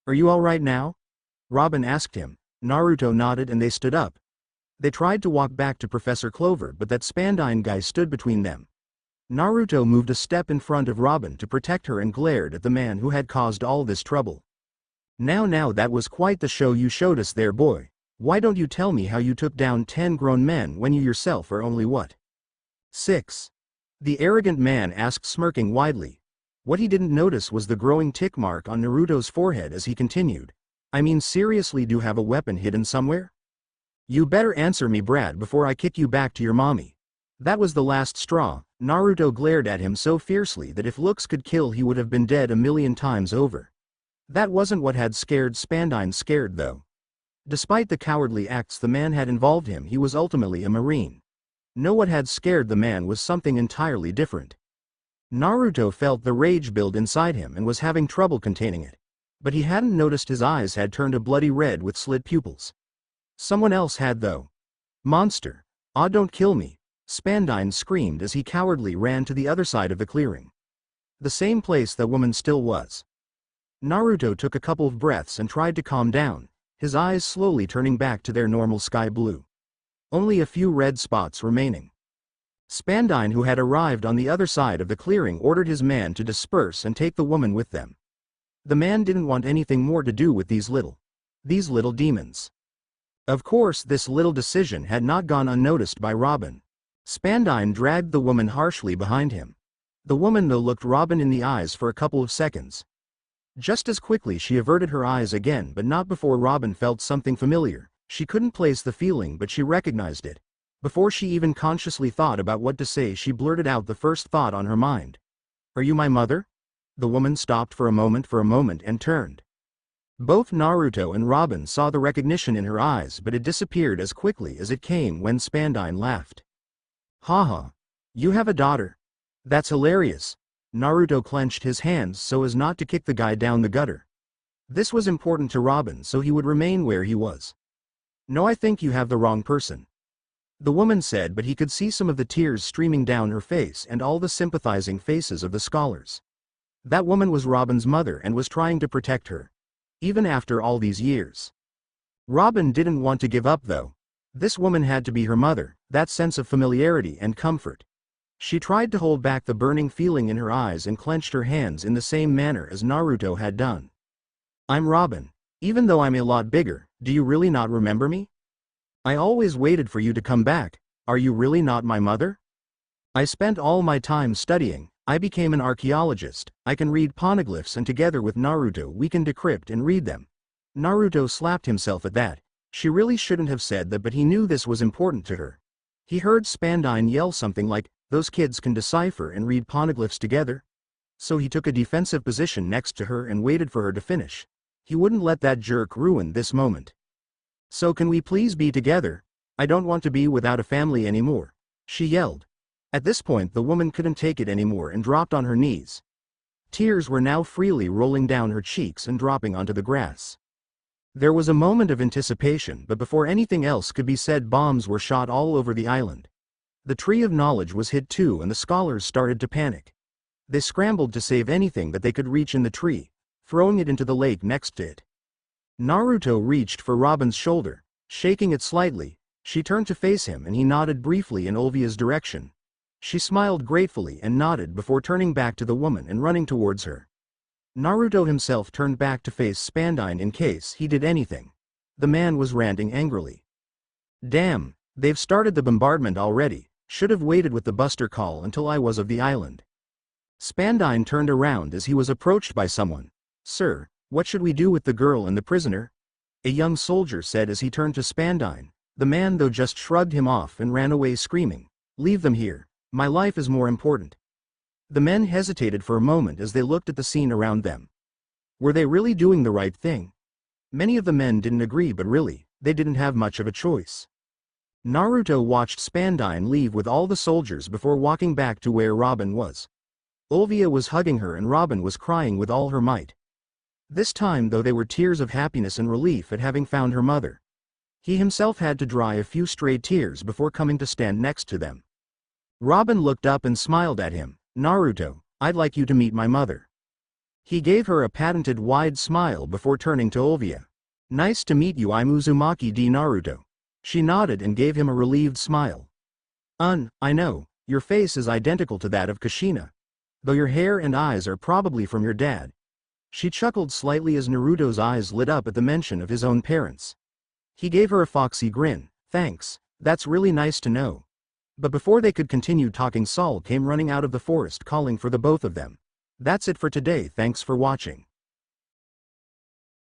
Are you all right now? Robin asked him. Naruto nodded and they stood up. They tried to walk back to Professor Clover, but that Spandine guy stood between them. Naruto moved a step in front of Robin to protect her and glared at the man who had caused all this trouble. Now that was quite the show you showed us there, boy. Why don't you tell me how you took down 10 grown men when you yourself are only what? 6. The arrogant man asked, smirking widely. What he didn't notice was the growing tick mark on Naruto's forehead as he continued. I mean seriously, do you have a weapon hidden somewhere? You better answer me, Brad, before I kick you back to your mommy. That was the last straw. Naruto glared at him so fiercely that if looks could kill he would have been dead a million times over. That wasn't what had scared Spandine scared though. Despite the cowardly acts the man had involved him, he was ultimately a marine. No, what had scared the man was something entirely different. Naruto felt the rage build inside him and was having trouble containing it. But he hadn't noticed his eyes had turned a bloody red with slit pupils. Someone else had though. Monster. Ah, don't kill me. Spandine screamed as he cowardly ran to the other side of the clearing. The same place the woman still was. Naruto took a couple of breaths and tried to calm down, his eyes slowly turning back to their normal sky blue. Only a few red spots remaining. Spandine, who had arrived on the other side of the clearing, ordered his man to disperse and take the woman with them. The man didn't want anything more to do with these little demons. Of course, this little decision had not gone unnoticed by Robin. Spandine dragged the woman harshly behind him. The woman though looked Robin in the eyes for a couple of seconds. Just as quickly she averted her eyes again, but not before Robin felt something familiar. She couldn't place the feeling, but she recognized it. Before she even consciously thought about what to say, she blurted out the first thought on her mind. Are you my mother? The woman stopped for a moment and turned. Both Naruto and Robin saw the recognition in her eyes, but it disappeared as quickly as it came when Spandine laughed. Haha. You have a daughter. That's hilarious. Naruto clenched his hands so as not to kick the guy down the gutter. This was important to Robin, so he would remain where he was. No, I think you have the wrong person. The woman said, but he could see some of the tears streaming down her face and all the sympathizing faces of the scholars. That woman was Robin's mother and was trying to protect her. Even after all these years. Robin didn't want to give up though. This woman had to be her mother, that sense of familiarity and comfort. She tried to hold back the burning feeling in her eyes and clenched her hands in the same manner as Naruto had done. I'm Robin. Even though I'm a lot bigger, do you really not remember me? I always waited for you to come back. Are you really not my mother? I spent all my time studying. I became an archaeologist. I can read poneglyphs, and together with Naruto we can decrypt and read them. Naruto slapped himself at that. She really shouldn't have said that, but he knew this was important to her. He heard Spandine yell something like, those kids can decipher and read poneglyphs together. So he took a defensive position next to her and waited for her to finish. He wouldn't let that jerk ruin this moment. So can we please be together? I don't want to be without a family anymore, she yelled. At this point the woman couldn't take it anymore and dropped on her knees. Tears were now freely rolling down her cheeks and dropping onto the grass. There was a moment of anticipation, but before anything else could be said, bombs were shot all over the island. The tree of knowledge was hit too, and the scholars started to panic. They scrambled to save anything that they could reach in the tree, throwing it into the lake next to it. Naruto reached for Robin's shoulder, shaking it slightly. She turned to face him and he nodded briefly in Olvia's direction. She smiled gratefully and nodded before turning back to the woman and running towards her. Naruto himself turned back to face Spandine in case he did anything. The man was ranting angrily. Damn, they've started the bombardment already. Should have waited with the buster call until I was of the island. Spandine turned around as he was approached by someone. Sir, what should we do with the girl and the prisoner? A young soldier said as he turned to Spandine. The man though just shrugged him off and ran away screaming, leave them here. My life is more important. The men hesitated for a moment as they looked at the scene around them. Were they really doing the right thing? Many of the men didn't agree, but really, they didn't have much of a choice. Naruto watched Spandine leave with all the soldiers before walking back to where Robin was. Olvia was hugging her and Robin was crying with all her might. This time though they were tears of happiness and relief at having found her mother. He himself had to dry a few stray tears before coming to stand next to them. Robin looked up and smiled at him. Naruto, I'd like you to meet my mother. He gave her a patented wide smile before turning to Olvia. Nice to meet you, I'm Uzumaki D. Naruto. She nodded and gave him a relieved smile. I know, your face is identical to that of Kushina. Though your hair and eyes are probably from your dad. She chuckled slightly as Naruto's eyes lit up at the mention of his own parents. He gave her a foxy grin. Thanks, that's really nice to know. But before they could continue talking, Saul came running out of the forest calling for the both of them. That's it for today, thanks for watching.